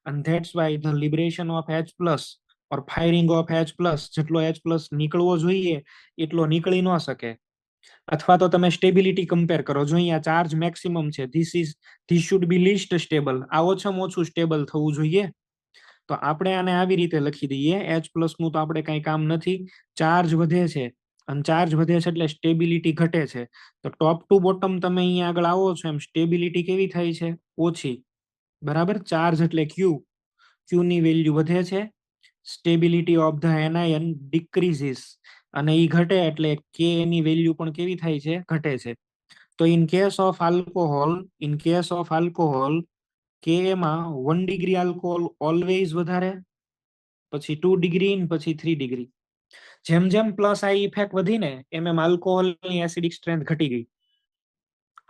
and that's why the liberation of H plus or firing of H plus જેટલો H plus નીકળવો જોઈએ એટલો નીકળી ન શકે. અથવા તો તમે સ્ટેબિલિટી કમ્પેર કરો, જો અહીંયા ચાર્જ મેક્સિમમ છે, this should be least stable, આ ઓછામાં ઓછું સ્ટેબલ થવું જોઈએ. તો આપણે આને આવી રીતે લખી દઈએ, H પ્લસ નું તો આપણે કઈ કામ નથી, ચાર્જ વધે છે અને ચાર્જ વધે છે એટલે સ્ટેબિલિટી ઘટે છે. તો ટોપ ટુ બોટમ તમે અહીંયા આગળ આવો છો એમ સ્ટેબિલિટી કેવી થાય છે? ઓછી. બરાબર, ચાર્જ એટલે ક્યુ ની વેલ્યુ વધે છે, સ્ટેબિલિટી ઓફ ધ એનાયન ડિક્રીઝિસ, અને એ ઘટે એટલે કે ની વેલ્યુ પણ કેવી થાય છે? ઘટે છે. તો ઇન કેસ ઓફ આલ્કોહોલ કે એમાં 1 ડિગ્રી આલ્કોહોલ ઓલવેઝ વધારે, પછી 2 ડિગ્રી, પછી 3 ડિગ્રી. જેમ જેમ પ્લસ આ ઇફેક્ટ વધી ને એમ એમ આલ્કોહોલની એસિડિક સ્ટ્રેન્થ ઘટી ગઈ,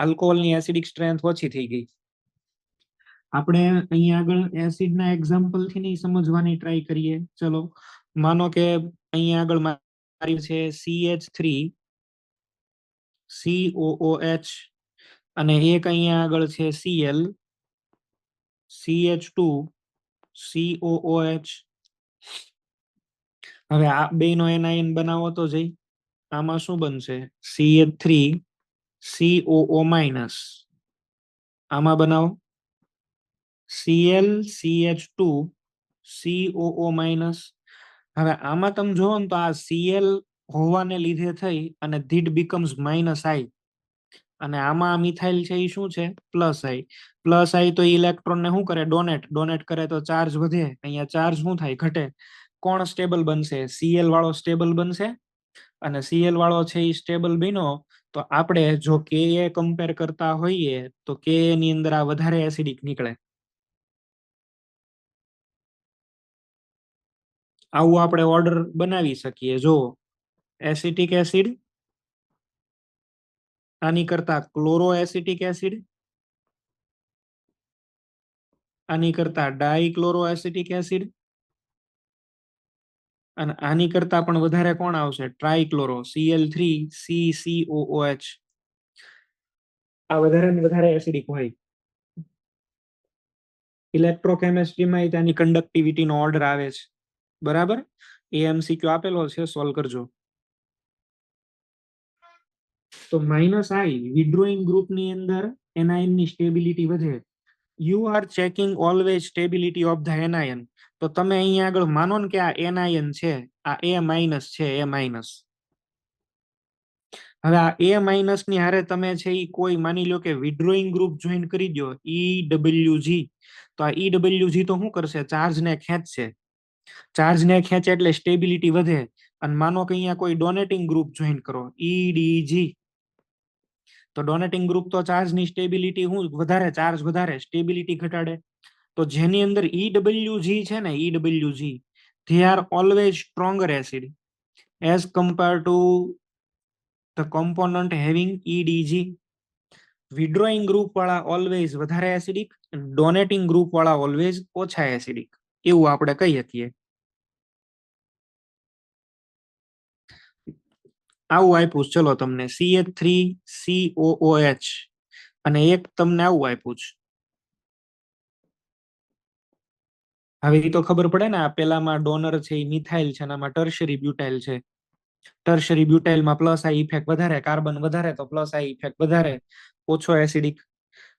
આલ્કોહોલની એસિડિક સ્ટ્રેન્થ ઓછી થઈ ગઈ. આપણે અહીંયા આગળ એસિડના એક્ઝામ્પલ થી નહીં સમજવાની ટ્રાય કરીએ. ચલો, માનો કે અહીંયા આગળ મારી છે CH3COOH અને એક અહીંયા આગળ છે ClCH2COOH. હવે આ બેનો એનાયન બનાવો તો જઈ, આમાં શું બનશે? CH3COO-, આમાં બનાવો ClCH2COO-. હવે આમાં તમે જોવો ને તો આ Cl હોવાને લીધે થઈ અને ધીટ બીકમ્સ -I, અને આમાં મિથાઇલ છે એ શું છે? +I. +I તો ઇલેક્ટ્રોન ને શું કરે? ડોનેટ કરે તો ચાર્જ વધે, અહીંયા ચાર્જ શું થાય? ઘટે. કોણ સ્ટેબલ બનશે? Cl વાળો સ્ટેબલ બનશે, અને Cl વાળો છે એ સ્ટેબલ બન્યો તો આપણે જો Ka કમ્પેર કરતા હોઈએ તો Ka ની અંદર આ વધારે એસિડિક નીકળે. આવું આપણે ઓર્ડર બનાવી શકીએ. જો એસિટિક એસિડ, આની કરતા ક્લોરો એસિટિક એસિડ, આની કરતા ડાઇક્લોરો એસિટિક એસિડ, અને આની કરતા પણ વધારે કોણ આવશે? ટ્રાઇક્લોરો, Cl3CCOOH. આ વધારે ને વધારે એસિડિક હોય. ઇલેક્ટ્રોકેમિસ્ટ્રીમાં તેની કન્ડક્ટિવિટીનો ઓર્ડર આવે છે. બરાબર, એમસીક્યુ આપેલો છે, સોલ્વ કરજો. તો -I વિડ્રોઈંગ ગ્રુપની અંદર એનાયનની સ્ટેબિલિટી વધે. You are checking always stability of the anion. તો તમે અહીંયા આગળ માનો ને કે આ એનાયન છે, આ A- છે, A-. હવે આ A- ની હારે તમે છે એ કોઈ માની લો કે વિડ્રોઈંગ ગ્રુપ જોઈન કરી દો, EWG. તો આ EWG તો શું કરશે? ચાર્જને ખેંચશે. ચાર્જને ખેંચે એટલે સ્ટેબિલિટી વધે. અને માનો કે અહીંયા કોઈ ડોનેટિંગ ગ્રુપ જોઈન કરો, EDG. તો ડોનેટિંગ ગ્રુપ તો ચાર્જની સ્ટેબિલિટી શું વધારે? ચાર્જ વધારે, સ્ટેબિલિટી ઘટાડે. તો જેની અંદર EWG છે ને, EWG, they are always stronger acid as compared to the component having EDG. Withdrawing group વાળા ઓલવેઝ વધારે એસિડિક, ડોનેટિંગ ગ્રુપ વાળા ઓલવેઝ ઓછા એસિડિક, એવું આપણે કહી શકીએ. આવું આપ્યું ચલો તમને CH3COOH, અને એક તમને આવું આપ્યું છે. હવે એ તો ખબર પડે ને, આ પેલામાં ડોનર છે એ મિથાઇલ છે અને આમાં ટર્શરી બ્યુટાઇલ છે. ટર્શરી બ્યુટાઇલમાં +I ઇફેક્ટ વધારે, કાર્બન વધારે તો +I ઇફેક્ટ વધારે, ઓછો એસિડિક.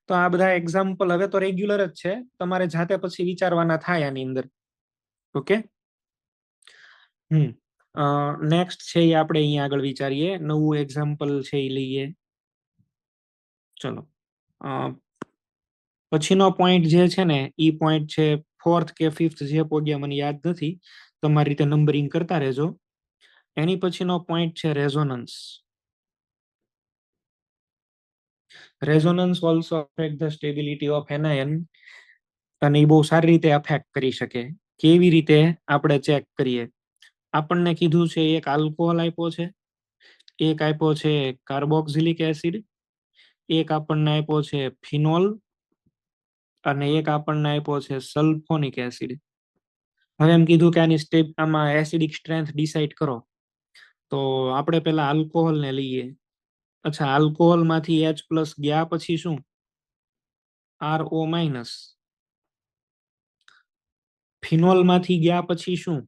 તો આ બધા એક્ઝામ્પલ હવે તો રેગ્યુલર જ છે, તમારે જાતે પછી વિચારવાના થાય આની અંદર. ઓકે. નેક્સ્ટ છે એ આપણે અહીંયા આગળ વિચારીએ, નવું એક્ઝામ્પલ છે એ લઈએ. ચલો, પછીનો પોઈન્ટ જે છે ને ઈ પોઈન્ટ છે ફોર્થ કે ફિફ્થ જે પોગ્યા મને યાદ નથી, તમારી રીતે નંબરિંગ કરતા રહેજો. એની પછીનો પોઈન્ટ છે resonance. Resonance also affect the stability of anion, અને એ બહુ સારી રીતે અફેક્ટ કરી શકે. કેવી રીતે આપણે ચેક કરીએ? આપણને કીધું છે એક આલ્કોહોલ આપ્યો છે, એક આપ્યો છે કાર્બોક્સિલિક એસિડ, એક આપણને આપ્યો છે ફિનોલ, અને એક આપણને આપ્યો છે સલ્ફોનિક એસિડ. હવે એમ કીધું કે આમાં એસિડિક સ્ટ્રેન્થ ડિસાઈડ કરો. તો આપણે પેલા આલ્કોહોલ ને લઈએ. અચ્છા, આલ્કોહોલ માંથી H+ ગયા પછી શું? RO-. ફિનોલ માંથી ગયા પછી શું?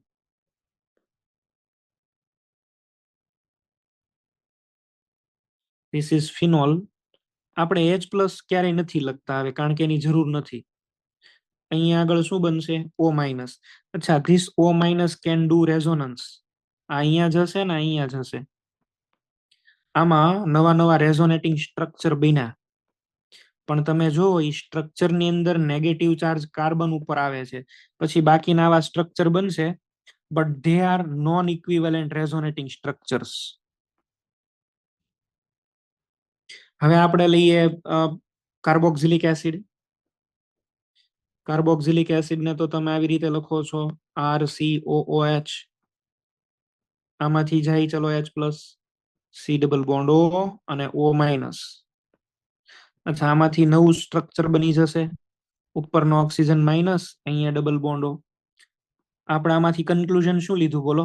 This is phenol. આપણે H+ ક્યારેય નથી લખતા હવે, કારણ કે એની જરૂર નથી. અહીંયા આગળ શું બનશે? O-. અચ્છા, this O- can do resonance. અહીંયા જશે ને અહીંયા જશે. આમાં નવા નવા રેઝોનેટિંગ સ્ટ્રક્ચર બન્યા, પણ તમે જો એ સ્ટ્રક્ચર ની અંદર નેગેટિવ ચાર્જ કાર્બન ઉપર આવે છે. પછી બાકીના આવા સ્ટ્રક્ચર બનશે, but they are non equivalent resonating structures. હવે આપણે લઈએ કાર્બોક્સિલિક એસિડ. કાર્બોક્સિલિક એસિડ ને તો તમે આવી રીતે લખો છો RCOOH. આમાંથી જાય ચલો H+, C+, અને O-. અચ્છા, આમાંથી નવું સ્ટ્રક્ચર બની જશે. ઉપરનો ઓક્સિજન માઇનસ, અહીંયા ડબલ બોન્ડો. આપણે આમાંથી કન્ક્લુઝન શું લીધું બોલો?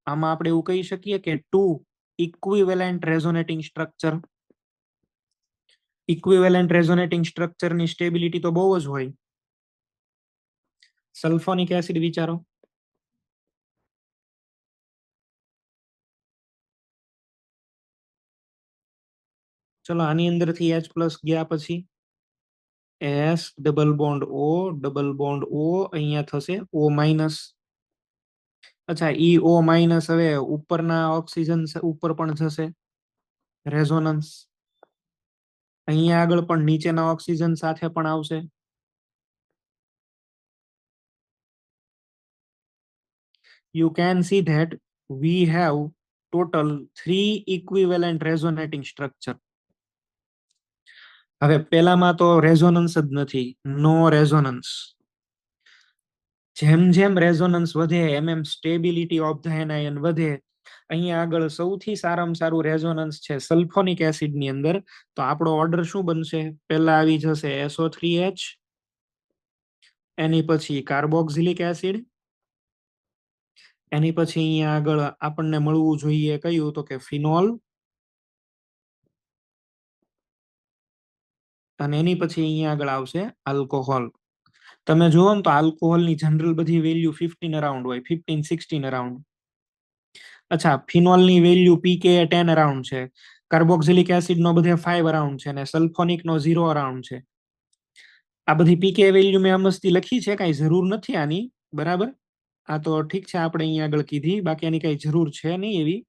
આમાં આપણે એવું કહી શકીએ કે two equivalent resonating structure. Equivalent resonating સ્ટ્રક્ચરની સ્ટેબિલિટી તો બહુ જ હોય. સલ્ફોનિક એસિડ વિચારો. ચલો, આની અંદરથી H+ ગયા પછી S+O, અહીંયા થશે O-. અચ્છા, ઈ O- હવે ઉપરના ઓક્સિજન ઉપર પણ જશે રેઝોનન્સ. અહીંયા આગળ પણ નીચેના ઓક્સિજન સાથે પણ આવશે. You can see that we have total 3 equivalent resonating structure. હવે પેલામાં તો રેઝોનન્સ જ નથી, નો રેઝોનન્સ. જેમ જેમ રેઝોનન્સ વધે એમ સ્ટેબિલિટી ઓફ ધ એનાયન વધે. અહીંયા આગળ સૌથી સારામાં સારું રેઝોનન્સ છે સલ્ફોનિક એસિડ ની અંદર. તો આપણો ઓર્ડર શું બનશે? પહેલા આવી જશે SO3H, એની પછી કાર્બોક્સિલિક એસિડ, એની પછી અહીંયા આગળ આપણને મળવું જોઈએ કયું? તો કે ફિનોલ, અને એની પછી અહીંયા આગળ આવશે આલ્કોહોલ. તમે જુઓ ને તો આલ્કોહોલની જનરલ બધી વેલ્યુ 15 અરાઉન્ડ હોય, 15-16 અરાઉન્ડ. અચ્છા, ફિનોલની વેલ્યુ pK 10 અરાઉન્ડ છે, કાર્બોક્સિલિક એસિડ નો બધે 5 અરાઉન્ડ છે, અને સલ્ફોનિક નો 0 અરાઉન્ડ છે. આ બધી પીકે વેલ્યુ મેં મસ્તી લખી છે, કઈ જરૂર નથી આની, બરાબર? આ તો ઠીક છે, આપણે અહીંયા આગળ કીધી, બાકી આની કઈ જરૂર છે નહીં એવી.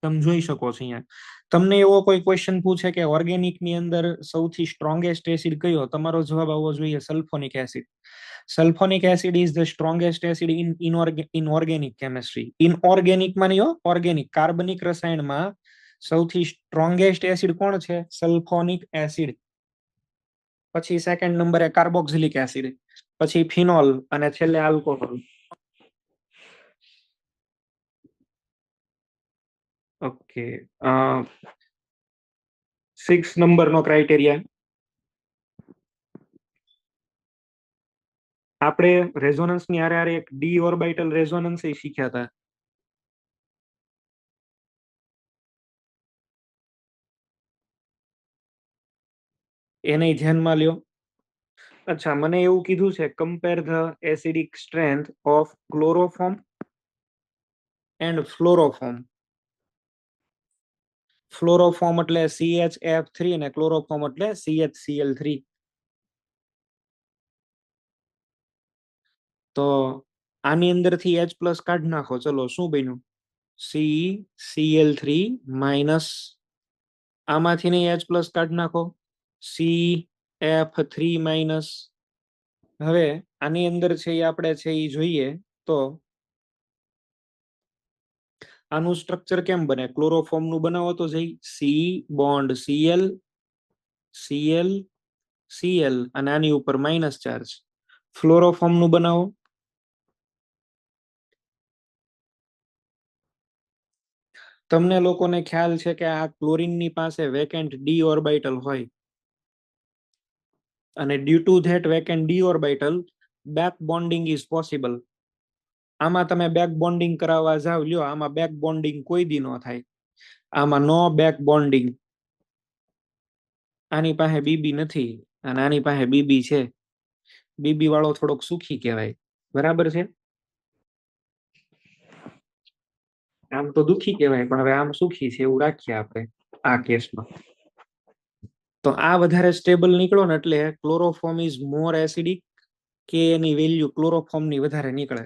તમે જોઈ શકો છો અહીંયા. તમને એવો કોઈ ક્વેશ્ચન પૂછે કે ઓર્ગેનિક ની અંદર સૌથી સ્ટ્રોંગેસ્ટ એસિડ કયો? તમારો જવાબ આવવો જોઈએ sulphonic acid. Sulphonic acid is the strongest acid in organic chemistry. Inorganic માં નહીં, ઓર્ગેનિક કાર્બનિક રસાયણમાં સૌથી સ્ટ્રોંગેસ્ટ એસિડ કોણ છે? Sulphonic acid. પછી સેકન્ડ નંબરે કાર્બોક્સિલિક એસિડ, પછી ફિનોલ, અને છેલ્લે આલ્કોહોલ. ઓકે, 6 નંબરનો ક્રાઇટેરિયા. આપણે રેઝોનન્સ ની આરે એક ડી ઓર્બિટલ રેઝોનન્સ એ શીખ્યા હતા. એને ધ્યાનમાં લ્યો. અચ્છા, મને એવું કીધું છે compare the acidic strength of chloroform and fluoroform. Fluoroform એટલે CHF3 અને ક્લોરોફોર્મ એટલે CHCl3. તો આની અંદરથી H+ કાઢી નાખો. ચલો, શું બન્યું? CCl3 minus. આમાંથી નહીં H+ કાઢી નાખો, CF3-. હવે આની અંદર છે એ આપણે છે એ જોઈએ તો આનું સ્ટ્રક્ચર કેમ બને? ક્લોરોફોર્મ નું બનાવો તો જઈ C bond Cl Cl Cl અને આની ઉપર માઇનસ ચાર્જ. ફ્લોરોફોર્મ નું બનાવો. તમને લોકોને ખ્યાલ છે કે આ ક્લોરીન ની પાસે વેકેન્ટ ડી ઓર્બિટલ હોય અને due to that vacant D orbital back bonding is possible. આમાં તમે બેક બોન્ડિંગ કરાવવા જાવ, લ્યો આમાં બેક બોન્ડિંગ કોઈ દી નો થાય. આમાં નો બેક બોન્ડિંગ. આની પાસે બીબી નથી અને આની પાસે બીબી છે. બીબી વાળો થોડોક સુખી કહેવાય, બરાબર છે? આમ તો દુખી કહેવાય પણ હવે આમ સુખી છે એવું રાખીએ આપણે આ કેસમાં. તો આ વધારે સ્ટેબલ નીકળો ને એટલે ક્લોરોફોર્મ ઇઝ મોર એસિડિક, કે એની વેલ્યુ ક્લોરોફોર્મ ની વધારે નીકળે.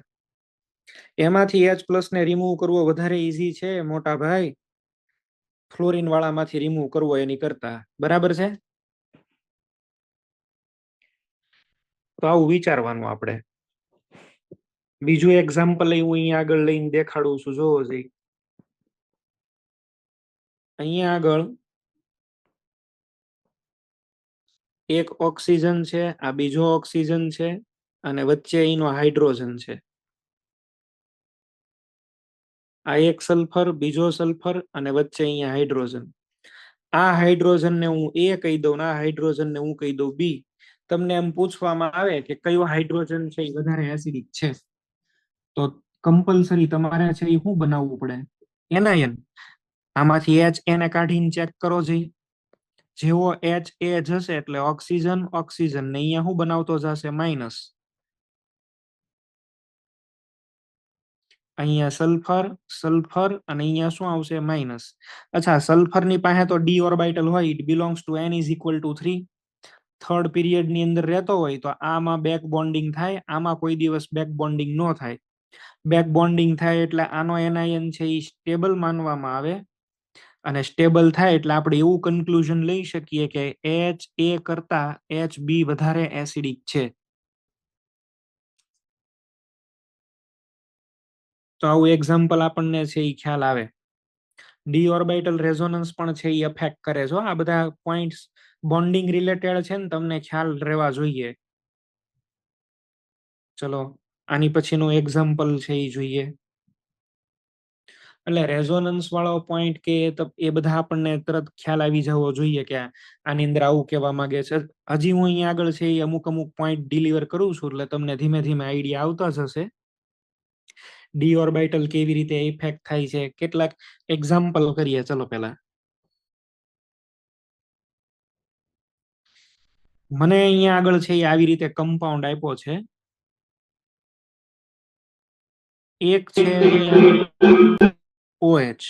એમાંથી H+ ને રિમૂવ કરવો વધારે ઈઝી છે મોટા ભાઈ, ફ્લોરિન વાળામાંથી રિમૂવ કરવો એની કરતા, બરાબર છે? તો આવું વિચારવાનું આપણે. બીજું એક્ઝામ્પલ હું અહીંયા આગળ લઈને દેખાડું છું, જોવો જઈ. અહીંયા આગળ એક ઓક્સિજન છે, આ બીજો ઓક્સિજન છે અને વચ્ચે એનો હાઇડ્રોજન છે. આ એક સલ્ફર, બીજો સલ્ફર અને વચ્ચે અહીંયા હાઇડ્રોજન. આ હાઇડ્રોજન ને હું એ કહી દઉં, આ હાઇડ્રોજન ને હું કહી દઉં બી. તમને એમ પૂછવામાં આવે કે કયો હાઇડ્રોજન છે એ વધારે એસિડિક છે, તો કમ્પલસરી તમારે છે એ શું બનાવવું પડે? એનાયન. આમાંથી H એને કાઢીને ચેક કરો જઈ. જેવો H એ જશે એટલે ઓક્સિજન ઓક્સિજન ને અહીંયા શું બનાવતો જશે? માઇનસ. અહીંયા સલ્ફર સલ્ફર અને અહીંયા શું આવશે? માઇનસ. અચ્છા, સલ્ફર ની પાસે તો ડી ઓર્બિટલ હોય, it belongs to n is equal two 3. Third period ની અંદર રહેતો હોય તો આમાં બેક બોન્ડિંગ થાય, આમાં કોઈ દિવસ બેક બોન્ડિંગ ન થાય. બેક બોન્ડિંગ થાય એટલે આનો એનાયન છે એ સ્ટેબલ માનવામાં આવે અને સ્ટેબલ થાય એટલે આપણે એવું કન્ક્લુઝન લઈ શકીએ કે HA કરતા HB વધારે એસિડિક છે. તો આવું એક્ઝામ્પલ આપણને છે એ ખ્યાલ આવે. ડી ઓર્બિટલ રેઝોનન્સ પણ છે એ અફેક્ટ કરે છે. આ બધા પોઈન્ટ્સ બોન્ડિંગ રિલેટેડ છે ને, તમને ખ્યાલ રહેવા જોઈએ. ચલો આની પછીનું એક્ઝામ્પલ છે એ જોઈએ. એટલે રેઝોનન્સ વાળો પોઈન્ટ કે એ બધા આપણને તરત ખ્યાલ આવી જવો જોઈએ કે આની અંદર આવું કહેવા માંગે છે. હજી હું અહીંયા આગળ છે એ અમુક અમુક પોઈન્ટ ડિલિવર કરું છું એટલે તમને ધીમે ધીમે આઈડિયા આવતા જશે. ડી ઓર્બિટલ કેવી રીતે ઇફેક્ટ થાય છે, કેટલાક એક્ઝામ્પલ કરીએ. ચલો પહેલા મને અહીંયા આગળ છે એ આવી રીતે કમ્પાઉન્ડ આપ્યો છે. એક છે અહીંયા OH,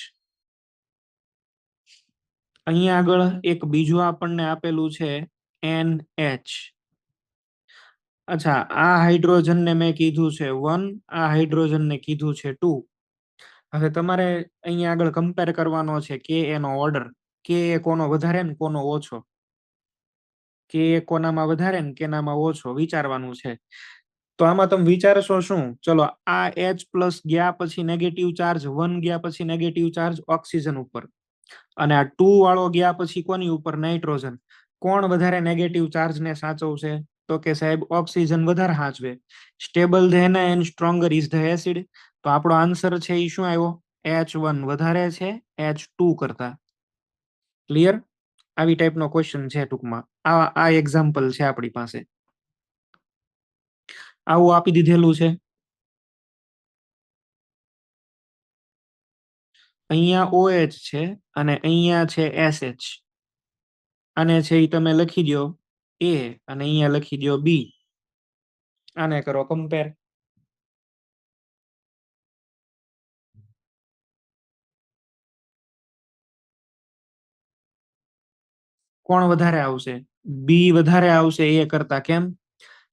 અહીંયા આગળ એક બીજું આપણને આપેલું છે NH. અચ્છા, આ હાઇડ્રોજન ને મેં કીધું છે 1, આ હાઇડ્રોજન ને કીધું છે 2. હવે તમારે અહીંયા આગળ કમ્પેર કરવાનો છે કે એનો ઓર્ડર, કે કોનો વધારે ને કોનો ઓછો, કે કોનામાં વધારે ને કેનામાં ઓછો, વિચારવાનું છે. તો આમાં તમે વિચારશો શું? ચલો, આ H+ ગયા પછી નેગેટિવ ચાર્જ, 1 ગયા પછી નેગેટિવ ચાર્જ ઓક્સિજન ઉપર, અને આ 2 વાળો ગયા પછી કોની ઉપર? નાઇટ્રોજન. કોણ વધારે નેગેટિવ ચાર્જ ને સાચવશે? તો કે સાહેબ ઓક્સિજન વધારે સાચવે. Stable the anion stronger is the acid. તો આપણો આન્સર છે એ શું આવ્યો? H1 વધારે છે H2 કરતા. ક્લિયર? આવી ટાઈપનો ક્વેશ્ચન છે ટૂંકમાં. આ એક્ઝામ્પલ છે આપણી પાસે. આવું આપી દીધેલું છે. અહીંયા OH છે અને અહીંયા છે SH. આને છે એ તમે લખી દો A અને અહીંયા લખી દો B. આને કરો કમ્પેર. કોણ વધારે આવશે? બી વધારે આવશે એ કરતા. કેમ?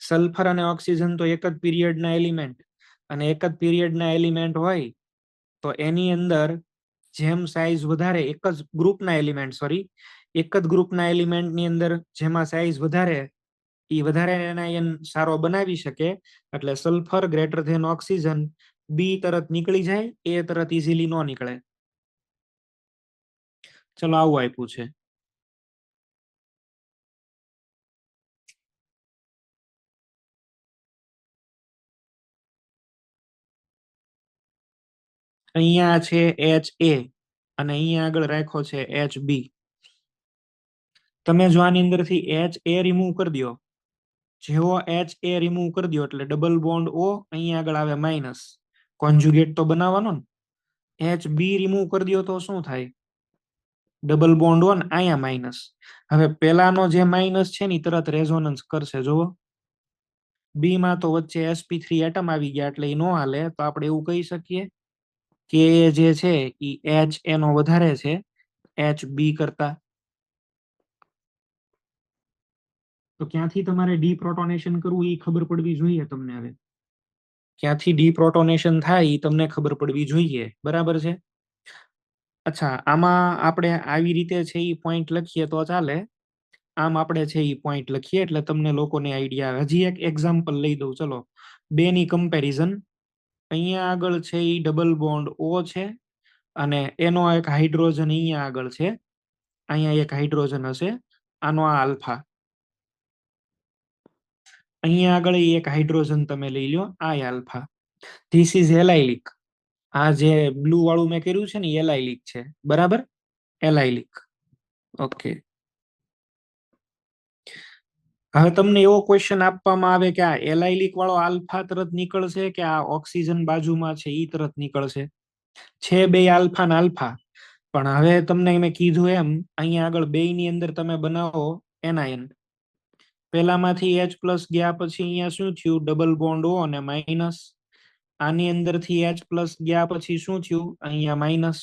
સલ્ફર અને ઓક્સિજન તો એક જ પીરિયડના એલિમેન્ટ, અને એક જ પીરિયડના એલિમેન્ટ હોય તો એની અંદર જેમ સાઇઝ વધારે, એક જ ગ્રુપના એલિમેન્ટ, સોરી, એક જ ગ્રુપના એલિમેન્ટની અંદર જેમાં સાઇઝ વધારે એ વધારે એનાયન સારો બનાવી શકે, એટલે સલ્ફર ગ્રેટર ધેન ઓક્સિજન બી તરત નીકળી જાય, એ તરત ઇઝીલી ન નીકળે. ચલો આવું આપ્યું છે. અહીંયા છે એચ એ અને અહીંયા આગળ રાખ્યો છે એચ બી. તમે જો આની અંદરથી એચ એ રિમૂવ કરી દો, જેવો એચ એ રિમૂવ કરી દો એટલે ડબલ બોન્ડ ઓ અહીંયા આગળ આવે માઇનસ, કોન્જ્યુગેટ તો બનાવવાનો ને. એચ બી રિમૂવ કરી દો તો શું થાય? ડબલ બોન્ડ ઓન અહીંયા માઇનસ. હવે પેલાનો જે માઇનસ છે ને તરત રેઝોનન્સ કરશે. જુઓ, બી માં તો વચ્ચે sp3 એટમ આવી ગયા એટલે એ નો હાલે. તો આપણે એવું કહી શકીએ કે જે છે એ એચ એનો વધારે છે એચ બી કરતા. તો ક્યાંથી તમારે ડીપ્રોટોનેશન કરવું એ ખબર પડવી જોઈએ તમને. હવે ક્યાંથી ડીપ્રોટોનેશન થાય એ તમને ખબર પડવી જોઈએ. બરાબર છે. અચ્છા, આમાં આપણે આવી રીતે છે એ પોઈન્ટ લખીએ તો ચાલે. આમ આપણે છે એ પોઈન્ટ લખીએ એટલે તમને લોકોને આઈડિયા આવે. હજી એક એક્ઝામ્પલ લઈ દઉં. ચલો, બે ની કમ્પેરિઝન. અહીંયા આગળ છે એ ડબલ બોન્ડ ઓ છે અને એનો એક હાઇડ્રોજન અહીંયા આગળ છે. અહીંયા એક હાઇડ્રોજન હશે, આનો આ આલ્ફા. અહીંયા આગળ એક હાઇડ્રોજન તમે લઈ લો, આ આલ્ફા. This is allylic. આ જે બ્લુ વાળું મેં કર્યું છે ને એલાઇલિક છે. બરાબર, એલાઇલિક. ઓકે. હવે તમને એવો ક્વેશ્ચન આપવામાં આવે કે આ એલાઇલિક વાળો આલ્ફા તરત નીકળશે કે આ ઓક્સિજન બાજુમાં છે ઈ તરત નીકળશે? છે બે આલ્ફા ને આલ્ફા, પણ હવે તમને મેં કીધું એમ અહીંયા આગળ બે ની અંદર તમે બનાવો એનાયન. પેલામાંથી H પ્લસ ગયા પછી અહીંયા શું થયું? ડબલ બોન્ડ ઓ અને માઇનસ. આની અંદરથી H પ્લસ ગયા પછી શું થયું? અહીંયા માઇનસ.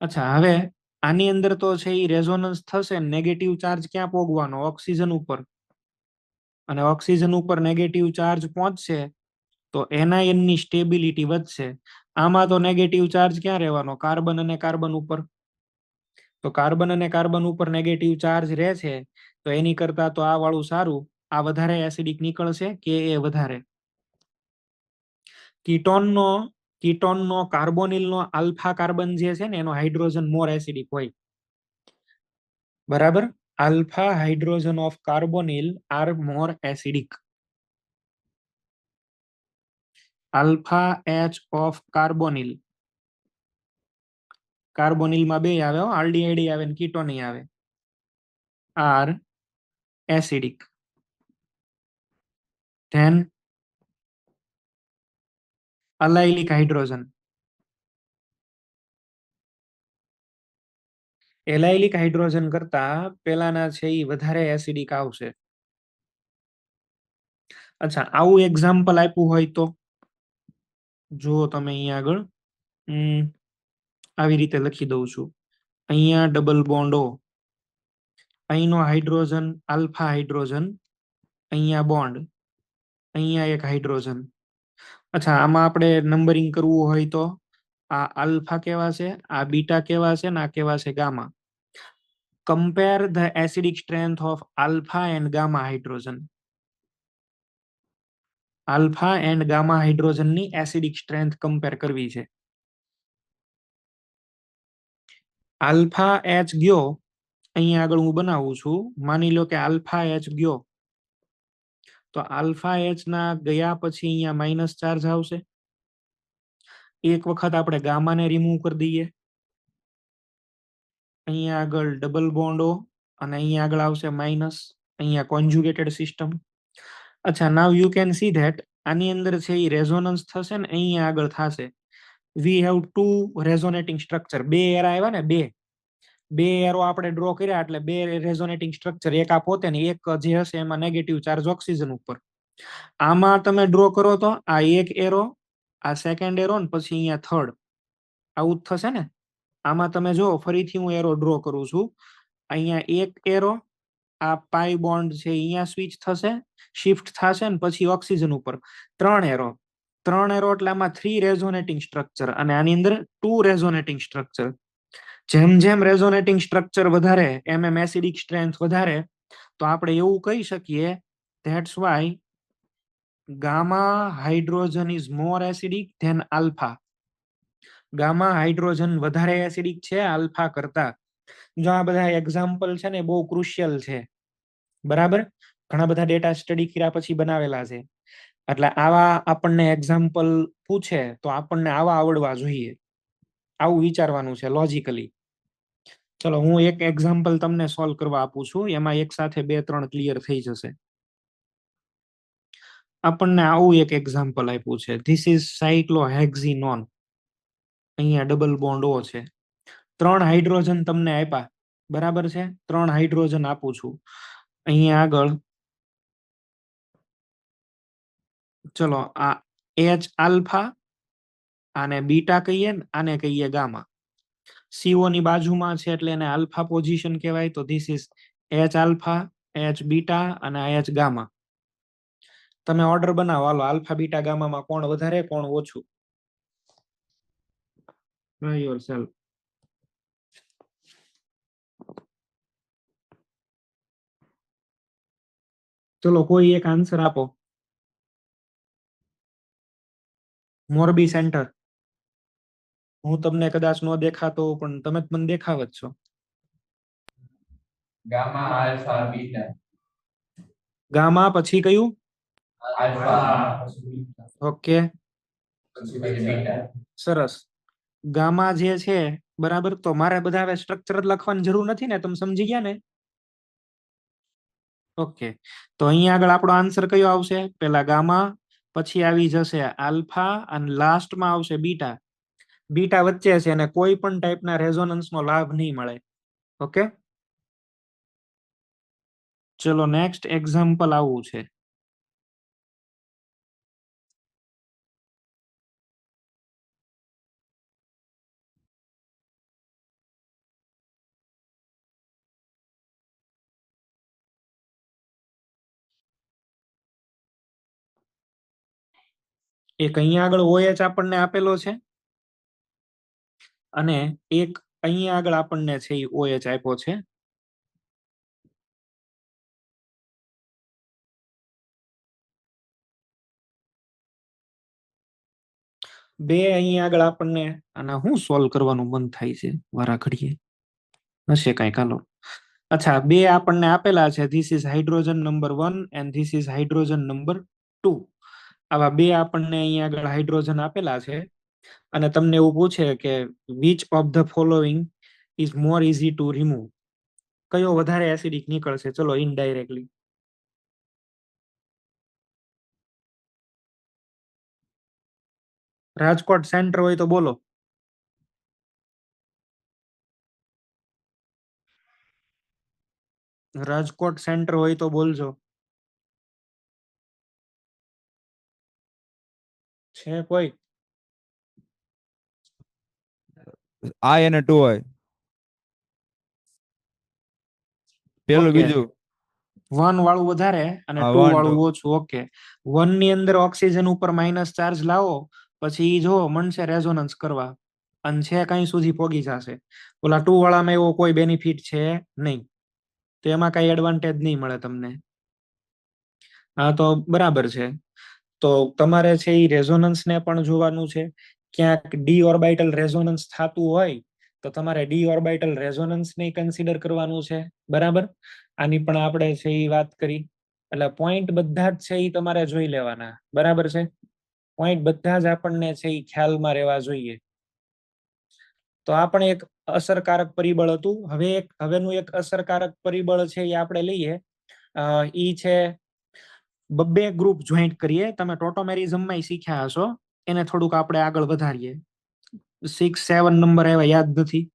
અચ્છા, હવે આની અંદર તો છે એ રેઝોનન્સ થશે. નેગેટિવ ચાર્જ ક્યાં પોગવાનો? ઓક્સિજન ઉપર. અને ઓક્સિજન ઉપર નેગેટિવ ચાર્જ પહોંચશે તો એનાયન ની સ્ટેબિલિટી વધશે. આમાં તો નેગેટિવ ચાર્જ ક્યાં રહેવાનો? કાર્બન અને કાર્બન ઉપર. તો કાર્બન અને કાર્બન ઉપર નેગેટિવ ચાર્જ રહે છે, તો એની કરતા તો આ વાળું સારું. આ વધારે એસિડિક નીકળશે કે એ વધારે. કીટોનનો કાર્બોનિલનો આલ્ફા કાર્બન જે છે ને એનો હાઇડ્રોજન મોર એસિડિક હોય. બરાબર, alpha hydrogen of carbonyl are more acidic. Alpha H of carbonyl. કાર્બોનિલમાં બે આવે, આલ્ડીહાઇડ આવે ને કીટોન આવે. Are acidic. Than allylic hydrogen. Allylic hydrogen કરતા પેલાના છે એ વધારે એસિડિક આવશે. અચ્છા, આવું એક્ઝામ્પલ આપ્યું હોય તો જુઓ તમે અહીંયા આગળ આવી રીતે લખી દઉં છું. અહીંયા ડબલ બોન્ડ ઓ, અહીંનો હાઇડ્રોજન આલ્ફા હાઇડ્રોજન, અહીંયા બોન્ડ, અહીંયા એક હાઇડ્રોજન. અચ્છા, આમાં આપણે નંબરિંગ કરવું હોય તો આ આલ્ફા કેવા છે, આ બીટા કેવા છે, ને આ કેવા છે gamma. Compare the acidic strength of alpha and gamma hydrogen. Alpha and gamma હાઇડ્રોજનની એસિડિક સ્ટ્રેન્થ કમ્પેર કરવી છે. આલ્ફા એચ ગયો, અહીંયા આગળ હું બનાવું છું. માની લો કે આલ્ફા એચ ગયો, તો આલ્ફા એચ ના ગયા પછી અહીંયા માઇનસ ચાર્જ આવશે. એક વખત આપણે ગામાને રિમૂવ કરી દઈએ. અહીંયા આગળ ડબલ બોન્ડ ઓ અને અહીંયા આગળ આવશે માઇનસ. અહીંયા કોન્જ્યુગેટેડ સિસ્ટમ. અચ્છા, now you can see that આની અંદર છે એ રેઝોનન્સ થશે ને અહીંયા આગળ થશે. We have two resonating structure. બે એરા આવ્યા ને, બે એરો આપણે ડ્રો કર્યા એટલે બે રેઝોનેટિંગ સ્ટ્રક્ચર. એક આ પોતે ને એક જે હશે એમાં નેગેટિવ ચાર્જ ઓક્સિજન ઉપર. આમાં તમે ડ્રો કરો તો આ એક એરો, આ સેકન્ડ એરો ને પછી અહીંયા થર્ડ. આવું જ થશે ને. આમાં તમે જો ફરીથી હું એરો ડ્રો કરું છું. અહીંયા એક એરો, આ પાઈ બોન્ડ છે અહીંયા સ્વિચ થશે, શિફ્ટ થશે ને પછી ઓક્સિજન ઉપર. ત્રણ એરો એટલે આમાં 3 રેઝોનેટિંગ સ્ટ્રક્ચર અને આની અંદર 2 રેઝોનેટિંગ સ્ટ્રક્ચર. જેમ જેમ રેઝોનેટિંગ સ્ટ્રક્ચર વધારે એમ એસિડિક સ્ટ્રેન્થ વધારે, તો આપણે એવું કહી શકીએ that's why gamma hydrogen is more acidic than alpha. Gamma hydrogen વધારે એસિડિક છે આલ્ફા કરતા. જો આ બધા એક્ઝામ્પલ છે ને બહુ ક્રુશિયલ છે, બરાબર. ઘણા બધા ડેટા સ્ટડી કર્યા પછી બનાવેલા છે. એટલે આવા આપણને એક્ઝામ્પલ પૂછે તો આપણને આવા આવડવા જોઈએ, આવું વિચારવાનું છે લોજિકલી. ચલો હું એક એક્ઝામ્પલ તમને સોલ્વ કરવા આપું છું, એમાં એક સાથે 2-3 ક્લિયર થઈ જશે. આપણને આવું એક એક્ઝામ્પલ આપ્યું છે, ધીસ ઇઝ સાયક્લોહેક્ઝિનોન. અહીંયા ડબલ બોન્ડ ઓ છે. 3 હાઇડ્રોજન તમને આપ્યા, બરાબર છે. 3 હાઇડ્રોજન આપું છું. અહીંયા આગળ ચલો આ H આલ્ફા, આને બીટા કહીએ, આને કહીએ ગામા. CO ની બાજુમાં છે એટલે એને આલ્ફા પોઝિશન કહેવાય. તો this is H alpha, H beta અને H ગામા. તમે ઓર્ડર બનાવો, હાલો આલ્ફા બીટા ગામામાં કોણ વધારે કોણ ઓછું. By yourself. ચલો કોઈ એક આન્સર આપો. મોરબી સેન્ટર. હું તમને કદાચ ન દેખાતો પણ તમે જ મને દેખાવ જ છો. Gamma alpha beta. ગામા પછી કયું? આલ્ફા. ઓકે પછી બીટા. સરસ. ગામા જે છે બરાબર, તો મારે બધા હવે સ્ટ્રક્ચર લખવાની જરૂર નથી ને, તમે સમજી ગયા ને? ઓકે, તો અહીંયા આગળ આપણો આન્સર કયો આવશે? પેલા ગામા, પછી આવી જશે આલ્ફા અને લાસ્ટમાં આવશે બીટા. બીટા વચ્ચે છે અને કોઈ પણ ટાઈપના રેઝોનન્સનો લાભ નહીં મળે. ઓકે ચલો નેક્સ્ટ એક્ઝામ્પલ આવું છે. એક અહીંયા આગળ OH આપણને આપેલો છે અને એક અહીંયા આગળ આપણને છે એ OH આપ્યો છે. બે અહીંયા આગળ આપણને, આના શું સોલ્વ કરવાનું મન થાય છે વારા ઘડીએ, હશે કઈ કાલો. અચ્છા, બે આપણને આપેલા છે, this is hydrogen number 1 and this is hydrogen number 2. આવા બે આપણને અહીંયા આગળ હાઇડ્રોજન આપેલા છે અને તમને એવું પૂછે કે which of the following is more easy to remove. કયો વધારે એસિડિક નીકળશે? ચલો ઇનડાયરેક્ટલી. રાજકોટ સેન્ટર હોય તો બોલો. રાજકોટ સેન્ટર હોય તો બોલજો. છે કોઈ? I અને 2 હોય. પેલું બીજું 1 વાળું વધારે અને 2 1 વાળું 2 ઓછું. ઓકે, 1 ની અંદર ઓક્સિજન ઉપર માઇનસ ચાર્જ લાવો પછી જો મનશે રેઝોનન્સ કરવા અને છે કઈ સુધી પોગી જશે. ઓલા 2 વાળામાં એવો કોઈ બેનિફિટ છે નહીં, તો એમાં કઈ એડવાન્ટેજ નહીં મળે તમને. હા તો બરાબર છે. તો તમારે છે એ રેઝોનન્સ ને પણ જોવાનું છે. ક્યાંક ડી ઓર્બિટલ રેઝોનન્સ થતું હોય તો તમારે ડી ઓર્બિટલ રેઝોનન્સ ને કન્સિડર કરવાનું છે, બરાબર. આની પણ આપણે છે એ વાત કરી. એટલે પોઈન્ટ બધા જ છે એ તમારે જોઈ લેવાના, બરાબર છે. પોઈન્ટ બધા જ આપણને છે એ ખ્યાલમાં રહેવા જોઈએ. તો આ પણ એક અસરકારક પરિબળ હતું. હવેનું એક અસરકારક પરિબળ છે એ આપણે લઈએ. ઈ છે બબ્બે ગ્રુપ જોઈન્ટ કરીએ. તમે ટોટોમેરિઝમમાં શીખ્યા હશો, એને થોડુંક આપણે આગળ વધારીએ. 6-7 નંબર એવા યાદ નથી.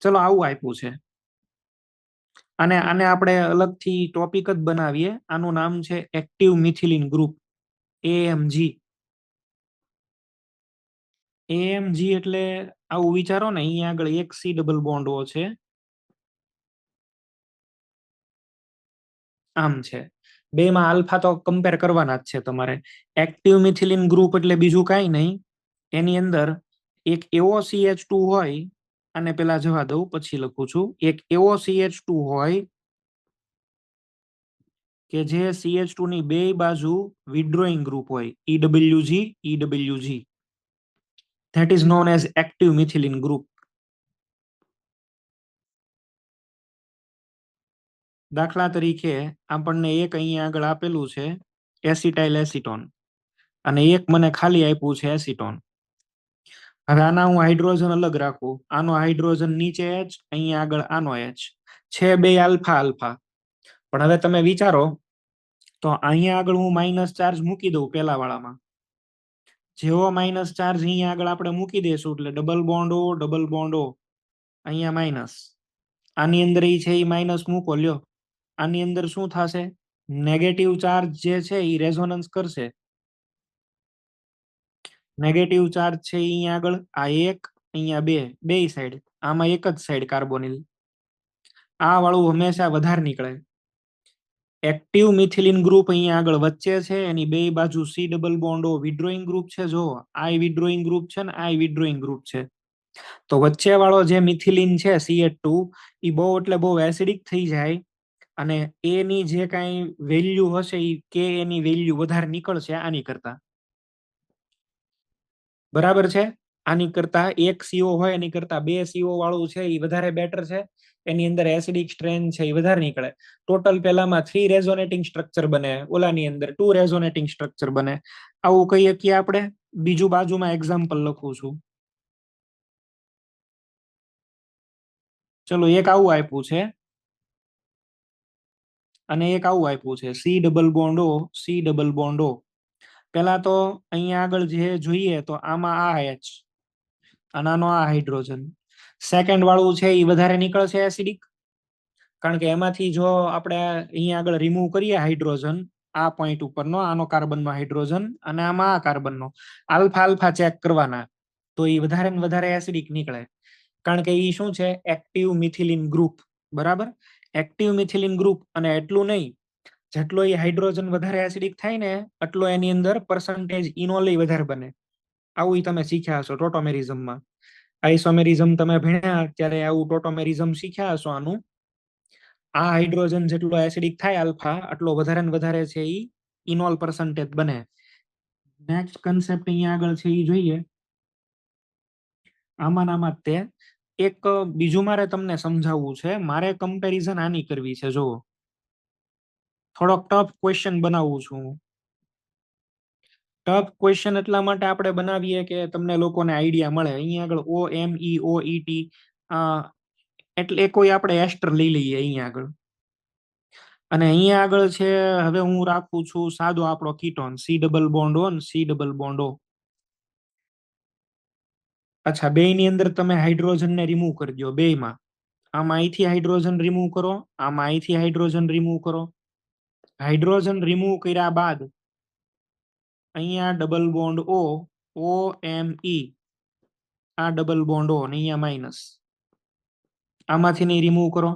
ચલો આવું આપ્યું છે અને આને આપણે અલગથી ટોપિક જ બનાવીએ. આનું નામ છે active methylene group, AMG. AMG એટલે આવું વિચારો ને, અહીંયા આગળ એક C ડબલ બોન્ડ ઓ છે, આમ છે. બે માં આલ્ફા તો કમ્પેર કરવાના જ છે તમારે. એક્ટિવ મિથિલિન ગ્રુપ એટલે બીજું કાંઈ નહીં, એની અંદર એક એવો CH2 હોય, આને પેલા જવા દઉં પછી લખું છું. એક એવો CH2 હોય કે જે CH2 ની બે બાજુ વિડ્રોઈંગ ગ્રુપ હોય, EWG. That is known as active methylene group. દાખલા તરીકે આપણને એક અહીંયા આગળ આપેલું છે એસિટાઇલ એસિટોન, અને એક મને ખાલી આપ્યું છે એસિટોન. હવે આના હું હાઇડ્રોજન અલગ રાખું, આનો હાઇડ્રોજન નીચે H, અહીંયા આગળ આનો H છે, બે આલ્ફા આલ્ફા. પણ હવે તમે વિચારો તો અહીંયા આગળ હું માઇનસ ચાર્જ મૂકી દઉં પેલા વાળામાં. જેવો માઇનસ ચાર્જ અહીંયા આગળ આપણે મૂકી દઈશું એટલે ડબલ બોન્ડ ઓ અહીંયા માઇનસ. આની અંદર એ છે એ માઇનસ મૂકો લ્યો. આની અંદર શું થશે? નેગેટિવ ચાર્જ જે છે એ રેઝોનન્સ કરશે. નેગેટિવ ચાર્જ છે અહીંયા આગળ આ એક, અહીંયા બે સાઈડ, આમાં એક જ સાઈડ કાર્બોનિલ. આ વાળું હંમેશા વધારે નીકળે. એક્ટિવ મિથિલિન ગ્રુપ અહીંયા આગળ વચ્ચે છે, એની બે બાજુ C ડબલ બોન્ડો વિડ્રોઈંગ ગ્રુપ છે. જો આ વિડ્રોઈંગ ગ્રુપ છે ને આ વિડ્રોઈંગ ગ્રુપ છે. તો વચ્ચે વાળો જે મિથિલિન છે CH2 એ બહુ એટલે બહુ એસિડિક થઈ જાય, અને એની જે કાંઈ વેલ્યુ હશે એ કે એની વેલ્યુ વધારે નીકળશે આની કરતા. બરાબર છે? આની કરતા એક CO હોય એની કરતા બે CO વાળું છે એ વધારે બેટર છે. એની અંદર એસિડિક સ્ટ્રેન છે એ વધારે નીકળે. ટોટલ પેલામાં 3 રેઝોનેટિંગ સ્ટ્રક્ચર બને, ઓલાની અંદર 2 રેઝોનેટિંગ સ્ટ્રક્ચર બને. આવું કહીએ કે આપણે બીજું બાજુમાં એક્ઝામ્પલ લખું છું. ચલો એક આવું આપ્યું છે અને એક આવું આપ્યું છે C ડબલ બોન્ડ O. પેલા તો અહીંયા આગળ જે જોઈએ તો આમાં આ H અને આનો આ હાઇડ્રોજન. સેકન્ડ વાળું છે એ વધારે નીકળશે એસિડિક, કારણ કે એમાંથી જો આપણે અહીંયા આગળ રિમૂવ કરીએ હાઇડ્રોજન, આ પોઈન્ટ ઉપરનો આનો કાર્બનનો હાઇડ્રોજન અને આમાં આ કાર્બનનો આલ્ફા આલ્ફા ચેક કરવાના, તો એ વધારે ને વધારે એસિડિક નીકળે. કારણ કે એ શું છે? Active methylene group. બરાબર? Active methylene group. અને એટલું નહીં, જેટલો એ હાઇડ્રોજન વધારે એસિડિક થાય ને એટલો એની અંદર પર્સન્ટેજ ઇનોલ વધારે બને. આવું તમે શીખ્યા હશો ટોટોમેરિઝમમાં. આઇસોમેરિઝમ તમે ભણ્યા ત્યારે આવું ટોટોમેરિઝમ શીખ્યા હશો. આનું આ હાઇડ્રોજન જેટલો એસિડિક થાય આલ્ફા, એટલો વધારે ને વધારે છે એ ઇનોલ પર્સન્ટેજ બને. નેક્સ્ટ કન્સેપ્ટ અહીંયા આગળ છે એ જોઈએ. આમાં તે એક બીજું મારે તમને સમજાવવું છે. મારે કમ્પેરિઝન આની કરવી છે. જો થોડોક ટફ ક્વેશ્ચન બનાવું છું. ટફ ક્વેશ્ચન એટલા માટે આપણે બનાવીએ કે તમને લોકોને આઈડિયા મળે. અહીંયા આગળ OMeOET એટલે કોઈ આપણે એસ્ટર લઈ લઈએ અહીંયા આગળ. અને અહીંયા આગળ છે, હવે હું રાખું છું સાદો આપણો ketone C double bond O, C double bond O. અચ્છા, બે ની અંદર તમે હાઇડ્રોજન ને રિમૂવ કરી દો. બેમાં આમાં અહીંથી હાઇડ્રોજન રિમૂવ કરો, આમાં અહીંથી હાઇડ્રોજન રિમૂવ કરો. હાઇડ્રોજન રિમૂવ કર્યા બાદ અહીંયા ડબલ બોન્ડ OMe, આ ડબલ બોન્ડ O, અને અહીંયા માઇનસ. આમાંથી નહીં રિમૂવ કરો,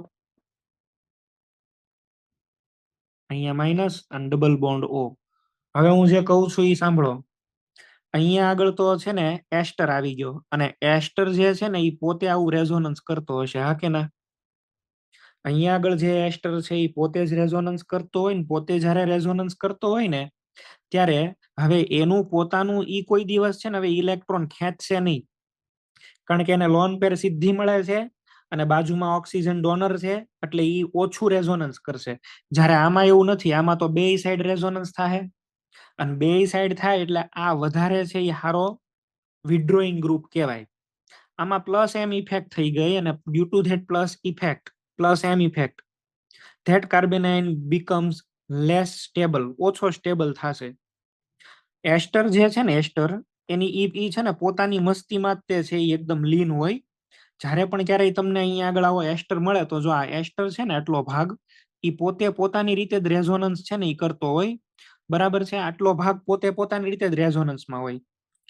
અહીંયા માઇનસ અને ડબલ બોન્ડ O. હવે હું જે કહું છું એ સાંભળો. અહીંયા આગળ તો છે ને એસ્ટર આવી ગયો, અને એસ્ટર જે છે ને એ પોતે આવું રેઝોનન્સ કરતો હશે, હા કે ના? અહીંયા આગળ જે એસ્ટર છે એ પોતે જ રેઝોનન્સ કરતો હોય ને, પોતે જ્યારે રેઝોનન્સ કરતો હોય ને ત્યારે હવે એનું પોતાનું ઈ કોઈ દિવસ છે ને હવે ઇલેક્ટ્રોન ખેંચશે નહીં, કારણ કે એને લોન પેર સિદ્ધિ મળે છે અને બાજુમાં ઓક્સિજન ડોનર છે, એટલે ઈ ઓછું રેઝોનન્સ કરશે. જ્યારે આમાં એવું નથી, આમાં તો બે સાઈડ રેઝોનન્સ થાય, અને બે સાઈડ થાય એટલે આ વધારે છે એ હારો વિડ્રોઈંગ ગ્રુપ કહેવાય. આમાં પ્લસ એમ ઇફેક્ટ થઈ ગઈ, અને due to that plus M effect that carbanion becomes less stable, ઓછો સ્ટેબલ થશે. એસ્ટર જે છે ને એસ્ટર, એની ઈ છે ને પોતાની મસ્તીમાં જ તે છે એ એકદમ લીન હોય. જ્યારે પણ ક્યારેય તમને અહીંયા આગળ આવો એસ્ટર મળે તો જો આ એસ્ટર છે ને આટલો ભાગ એ પોતે પોતાની રીતે જ રેઝોનન્સ છે ને એ કરતો હોય. બરાબર છે? આટલો ભાગ પોતે પોતાની રીતે જ રેઝોનન્સમાં હોય.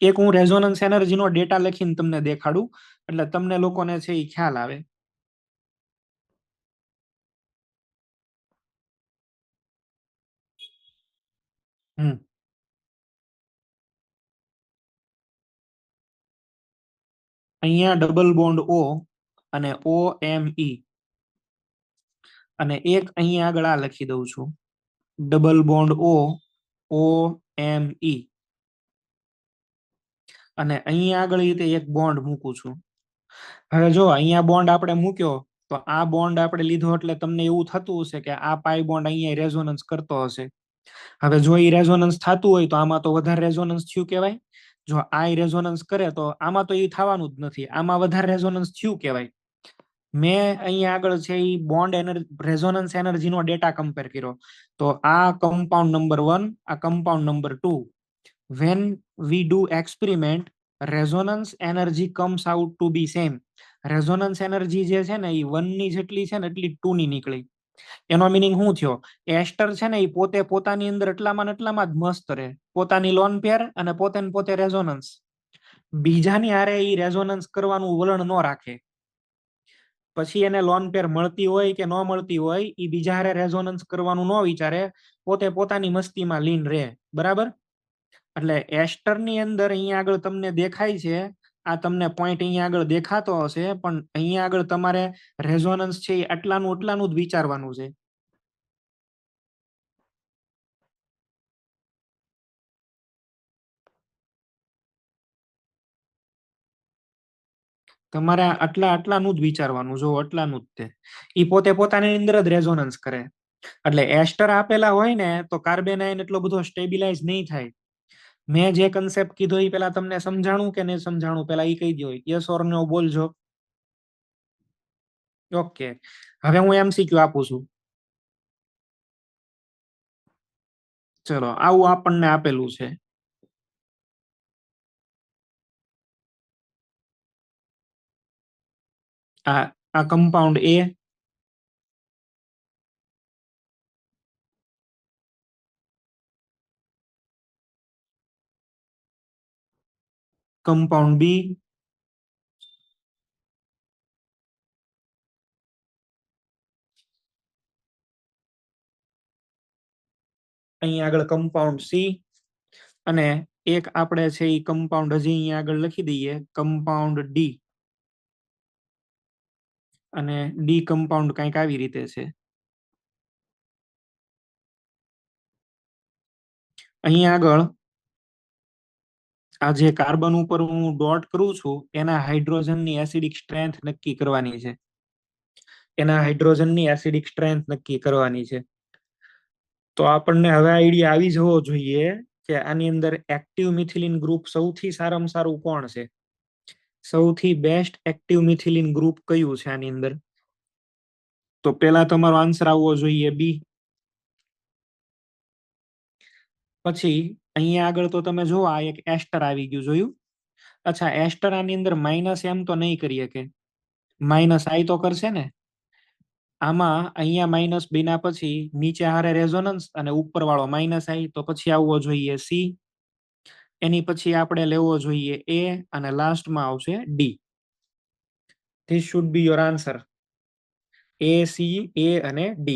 એક હું રેઝોનન્સ એનર્જીનો ડેટા લખીને તમને દેખાડું એટલે તમને લોકોને છે એ ખ્યાલ આવે. હમ અહીંયા ડબલ બોન્ડ O અને OMe અને એક અહીંયા આગળ આ લખી દઉં છું ડબલ બોન્ડ OMe અને અહીંયા આગળ રીતે એક બોન્ડ મૂકું છું. હવે જો અહીંયા બોન્ડ આપણે મૂક્યો તો આ બોન્ડ આપણે લીધો એટલે તમને એવું થતું હશે કે આ પાઈ બોન્ડ અહીંયા રેઝોનન્સ કરતો હશે. હવે જો એ રેઝોનન્સ થતું હોય તો આમાં તો વધારે રેઝોનન્સ થયું કહેવાય. જો આ રેઝોનન્સ કરે તો આમાં તો એ થવાનું જ નથી, આમાં વધારે રેઝોનન્સ થયું કહેવાય. મેં અહીંયા આગળ છે એ બોન્ડ રેઝોનન્સ એનર્જીનો ડેટા કમ્પેર કર્યો. તો આ કમ્પાઉન્ડ નંબર 1, આ compound number 2, when we do experiment resonance energy comes out to be same. Resonance energy જે છે ને એ 1 ની જેટલી છે ને એટલી 2 ની નીકળી. એનો મીનિંગ શું થયો? એસ્ટર છે ને એ પોતે પોતાની અંદર એટલામાં જ મસ્ત રહે, પોતાની લોન પેર અને પોતે રેઝોનન્સ. બીજાની હારે એ રેઝોનન્સ કરવાનું વલણ ન રાખે. પછી એને લોન પેર મળતી હોય કે ન મળતી હોય એ બીજા હારે રેઝોનન્સ કરવાનું ન વિચારે, પોતે પોતાની મસ્તીમાં લીન રહે. બરાબર? એટલે એસ્ટર ની અંદર અહીંયા આગળ તમને દેખાય છે, આ તમને પોઈન્ટ અહીંયા આગળ દેખાતો હશે, પણ અહીંયા આગળ તમારે રેઝોનન્સ છે એ આટલાનું જ વિચારવાનું છે. તમારે આટલાનું જ વિચારવાનું, જો આટલાનું જ તે ઈ પોતે પોતાની અંદર જ રેઝોનન્સ કરે. એટલે એસ્ટર આપેલા હોય ને તો કાર્બેનાઇન એટલો બધો સ્ટેબિલાઇઝ નહીં થાય. મેં જે કન્સેપ્ટ કીધો એ પેલા તમને સમજાણું કે નહીં સમજાણું, પેલા ઈ કહી દો, યસ ઓર નો બોલજો. ઓકે, હવે હું MCQ આપું છું. ચલો, આવું આપણને આપેલું છે. આ કમ્પાઉન્ડ A, કમ્પાઉન્ડ B, અહીંયા આગળ કમ્પાઉન્ડ C, અને એક આપણે છે એ કમ્પાઉન્ડ હજી અહીંયા આગળ લખી દઈએ, કમ્પાઉન્ડ D. અને ડી કમ્પાઉન્ડ કંઈક આવી રીતે છે. અહીંયા આગળ આ જે કાર્બન ઉપર હું ડોટ કરું છું એના હાઇડ્રોજનની એસિડિક સ્ટ્રેન્થ નક્કી કરવાની છે. તો આપણને હવે આઈડિયા આવી જવો જોઈએ કે આની અંદર એક્ટિવ મિથિલિન ગ્રુપ સૌથી સારામાં સારું કોણ છે, સૌથી બેસ્ટ એક્ટિવ મિથિલિન ગ્રુપ કયું છે આની અંદર. તો પેલા તમારો આન્સર આવવો જોઈએ બી. પછી અહીંયા આગળ તો તમે જો આ એક એસ્ટર આવી ગયું, જોયું? અચ્છા, એસ્ટર આની અંદર -m તો નહીં કરી શકે, -i તો કરશે ને. આમાં અહીંયા -b ના પછી નીચે હારે રેઝોનન્સ અને ઉપર વાળો -i, તો પછી આવવો જોઈએ C. એની પછી આપણે લેવો જોઈએ A અને લાસ્ટમાં આવશે D. This should B your answer. A, C, A અને D.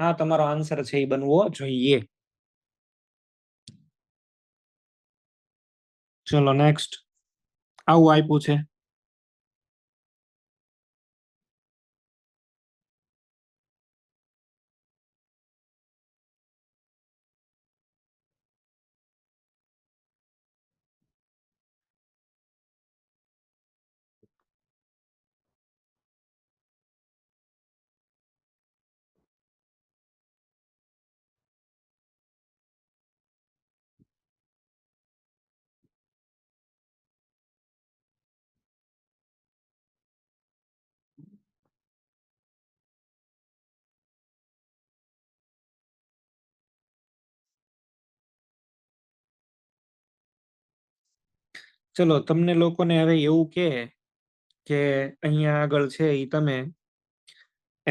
આ તમારો આન્સર છે એ બનવો જોઈએ. ચલો નેક્સ્ટ. આવું આપ્યું છે. ચલો, તમને લોકોને હવે એવું કે અહીંયા આગળ છે એ તમે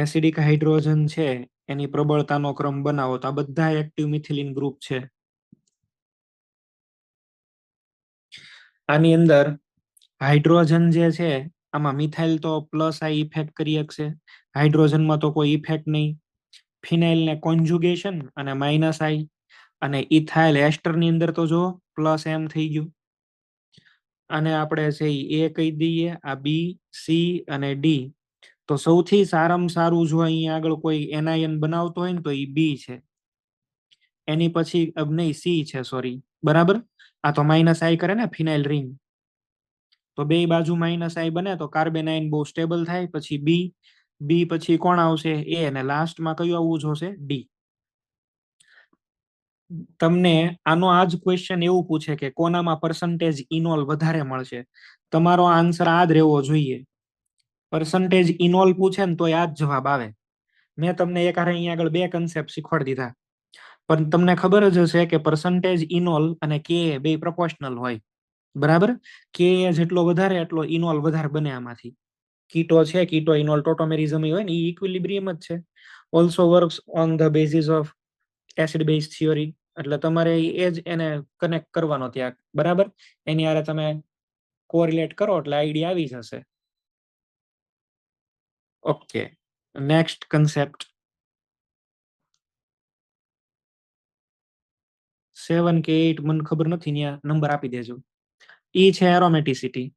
એસિડિક હાઇડ્રોજન છે એની પ્રબળતાનો ક્રમ બનાવો. તો આ બધા એક્ટિવ મિથિલિન ગ્રુપ છે. આની અંદર હાઇડ્રોજન જે છે આમાં મિથાઇલ તો પ્લસ આ ઇફેક્ટ કરી શકશે, હાઇડ્રોજનમાં તો કોઈ ઇફેક્ટ નહીં. ફિનાઇલ ને કોન્જુગેશન અને -i, અને ઇથાઇલ એસ્ટર ની અંદર તો જો +m થઈ ગયું. આને આપણે છે એ કહી દઈએ, આ બી, સી અને ડી. તો સૌથી સારામાં સારું જો અહીંયા આગળ કોઈ એનાયન બનાવતો હોય ને તો એ બી છે. એની પછી નહીં, સી છે, સોરી. બરાબર. આ તો માઇનસ આઈ કરે ને ફિનાઇલ રિંગ. તો બે બાજુ માઇનસ આઈ બને તો કાર્બેનાઇન બહુ સ્ટેબલ થાય. પછી બી પછી કોણ આવશે? એ. અને લાસ્ટમાં કયું આવવું જોશે? ડી. તમને આનો આ જ ક્વેશ્ચન એવું પૂછે કે કોનામાં પર્સન્ટેજ ઇનોલ વધારે મળશે, તમારો આન્સર આ જ રહેવો જોઈએ. પર્સન્ટેજ ઇનોલ પૂછે ને તો આ જ જવાબ આવે. મેં તમને એક હારે અહીંયા આગળ બે કન્સેપ્ટ શીખવાડી દીધા, પણ તમને ખબર જ હશે કે પર્સન્ટેજ ઇનોલ અને કે બે પ્રોપોર્શનલ હોય. બરાબર. કે જેટલો વધારે એટલો ઇનોલ વધારે બને આમાંથી. કીટો છે, કીટો ઇનોલ ટોટોમેરિઝમ હોય ને, એ ઇક્વિલિબ્રિયમ જ છે. Also works on the basis of acid base theory. એટલે તમારે એ જ એને કનેક્ટ કરવાનો ત્યાં. બરાબર. એની હારે તમે કોરિલેટ કરો એટલે આઈડિયા આવી જશે. ઓકે, નેક્સ્ટ કન્સેપ્ટ 7 કે 8 મને ખબર નથી, ત્યાં નંબર આપી દેજો. ઈ છે એરોમેટિસિટી.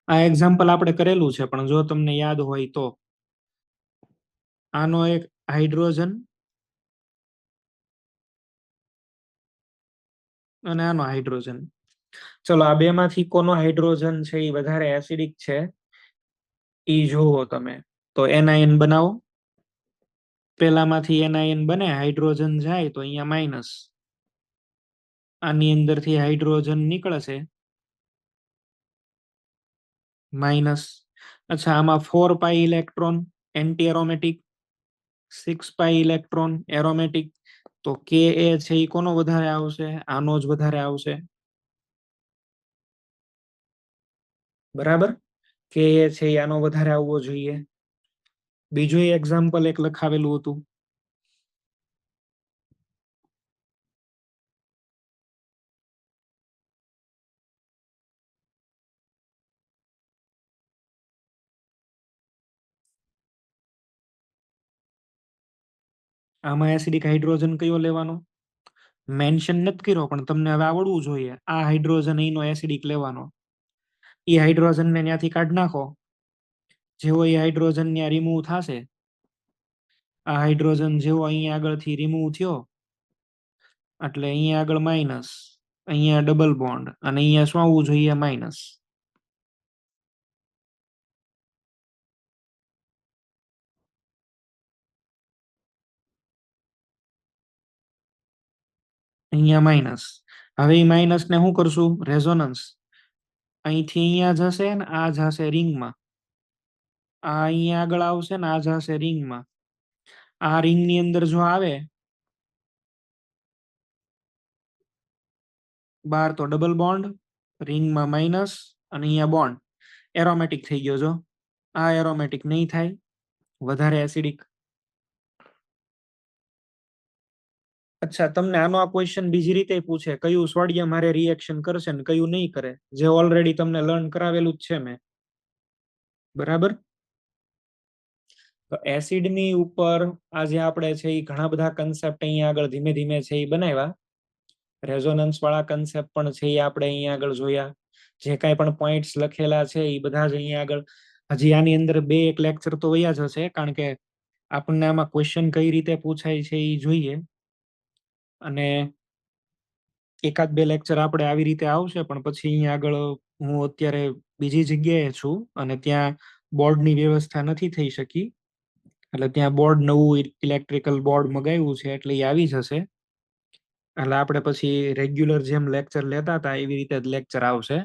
આ એક્ઝામ્પલ આપણે કરેલું છે, પણ જો તમને યાદ હોય તો આનો એક હાઇડ્રોજન અને આનો હાઇડ્રોજન. ચલો, આ બે માંથી કોનો હાઇડ્રોજન છે એ વધારે એસિડિક છે ઈ જોવો તમે. તો એનાયન બનાવો. પેલામાંથી એનાયન બને, હાઇડ્રોજન જાય તો અહીંયા માઇનસ. આની અંદરથી હાઇડ્રોજન નીકળશે માઇનસ. અચ્છા, આમાં 4 પાઈ ઇલેક્ટ્રોન એન્ટી એરોમેટિક, 6 પાઈ ઇલેક્ટ્રોન એરોમેટિક. તો કે એ છે એ કોનો વધારે આવશે? આનો જ વધારે આવશે. બરાબર. કે એ છે એ આનો વધારે આવવો જોઈએ. બીજું એક્ઝામ્પલ એક લખાવેલું હતું. આમાં એસિડિક હાઇડ્રોજન કયો લેવાનો મેન્શન નથી કર્યો, પણ તમને હવે આવડવું જોઈએ. આ હાઇડ્રોજન અહીંનો એસિડિક લેવાનો. એ હાઇડ્રોજન ને ત્યાંથી કાઢી નાખો. જેવો એ હાઇડ્રોજન ત્યાં રિમૂવ થશે, આ હાઇડ્રોજન જેવો અહીંયા આગળથી રિમૂવ થયો એટલે અહીંયા આગળ માઇનસ, અહીંયા ડબલ બોન્ડ, અને અહીંયા શું આવવું જોઈએ? માઇનસ. અહીંયા માઇનસ. હવે એ માઇનસ ને શું કરશું? રેઝોનન્સ. અહીંથી અહીંયા જશે ને આ જશે રિંગમાં. આ અહીંયા આગળ આવશે ને આ જશે રિંગમાં. આ રિંગ ની અંદર જો આવે બાર તો ડબલ બોન્ડ, રિંગમાં માઇનસ, અને અહીંયા બોન્ડ. એરોમેટિક થઈ ગયો. જો આ એરોમેટિક નહીં થાય, વધારે એસિડિક. અચ્છા, તમને આનો આ ક્વેશ્ચન બીજી રીતે પૂછે, કયું સોડિયમ હારે રિએક્શન કરશે ને કયું નહીં કરે, જે ઓલરેડી તમને લર્ન કરાવેલું જ છે મેં. બરાબર. તો એસિડ ની ઉપર આજે આપણે છે એ ઘણા બધા કન્સેપ્ટ અહીંયા આગળ ધીમે ધીમે છે એ બનાવ્યા. રેઝોનન્સ વાળા કન્સેપ્ટ પણ છે એ આપણે અહીંયા આગળ જોયા. જે કાંઈ પણ પોઈન્ટ્સ લખેલા છે એ બધા જ અહીંયા આગળ. હજી આની અંદર બે એક લેક્ચર તો વયા જ હશે, કારણ કે આપણને આમાં ક્વેશ્ચન કઈ રીતે પૂછાય છે એ જોઈએ. અને એકાદ બે લેક્ચર આપણે આવી રીતે આવશે, પણ પછી અહીંયા આગળ હું અત્યારે બીજી જગ્યાએ છું અને ત્યાં બોર્ડની વ્યવસ્થા નથી થઈ શકી. એટલે ત્યાં બોર્ડ નવું ઇલેક્ટ્રિકલ બોર્ડ મગાવ્યું છે, એટલે એ આવી જશે. એટલે આપણે પછી રેગ્યુલર જેમ લેક્ચર લેતા હતા એવી રીતે જ લેક્ચર આવશે.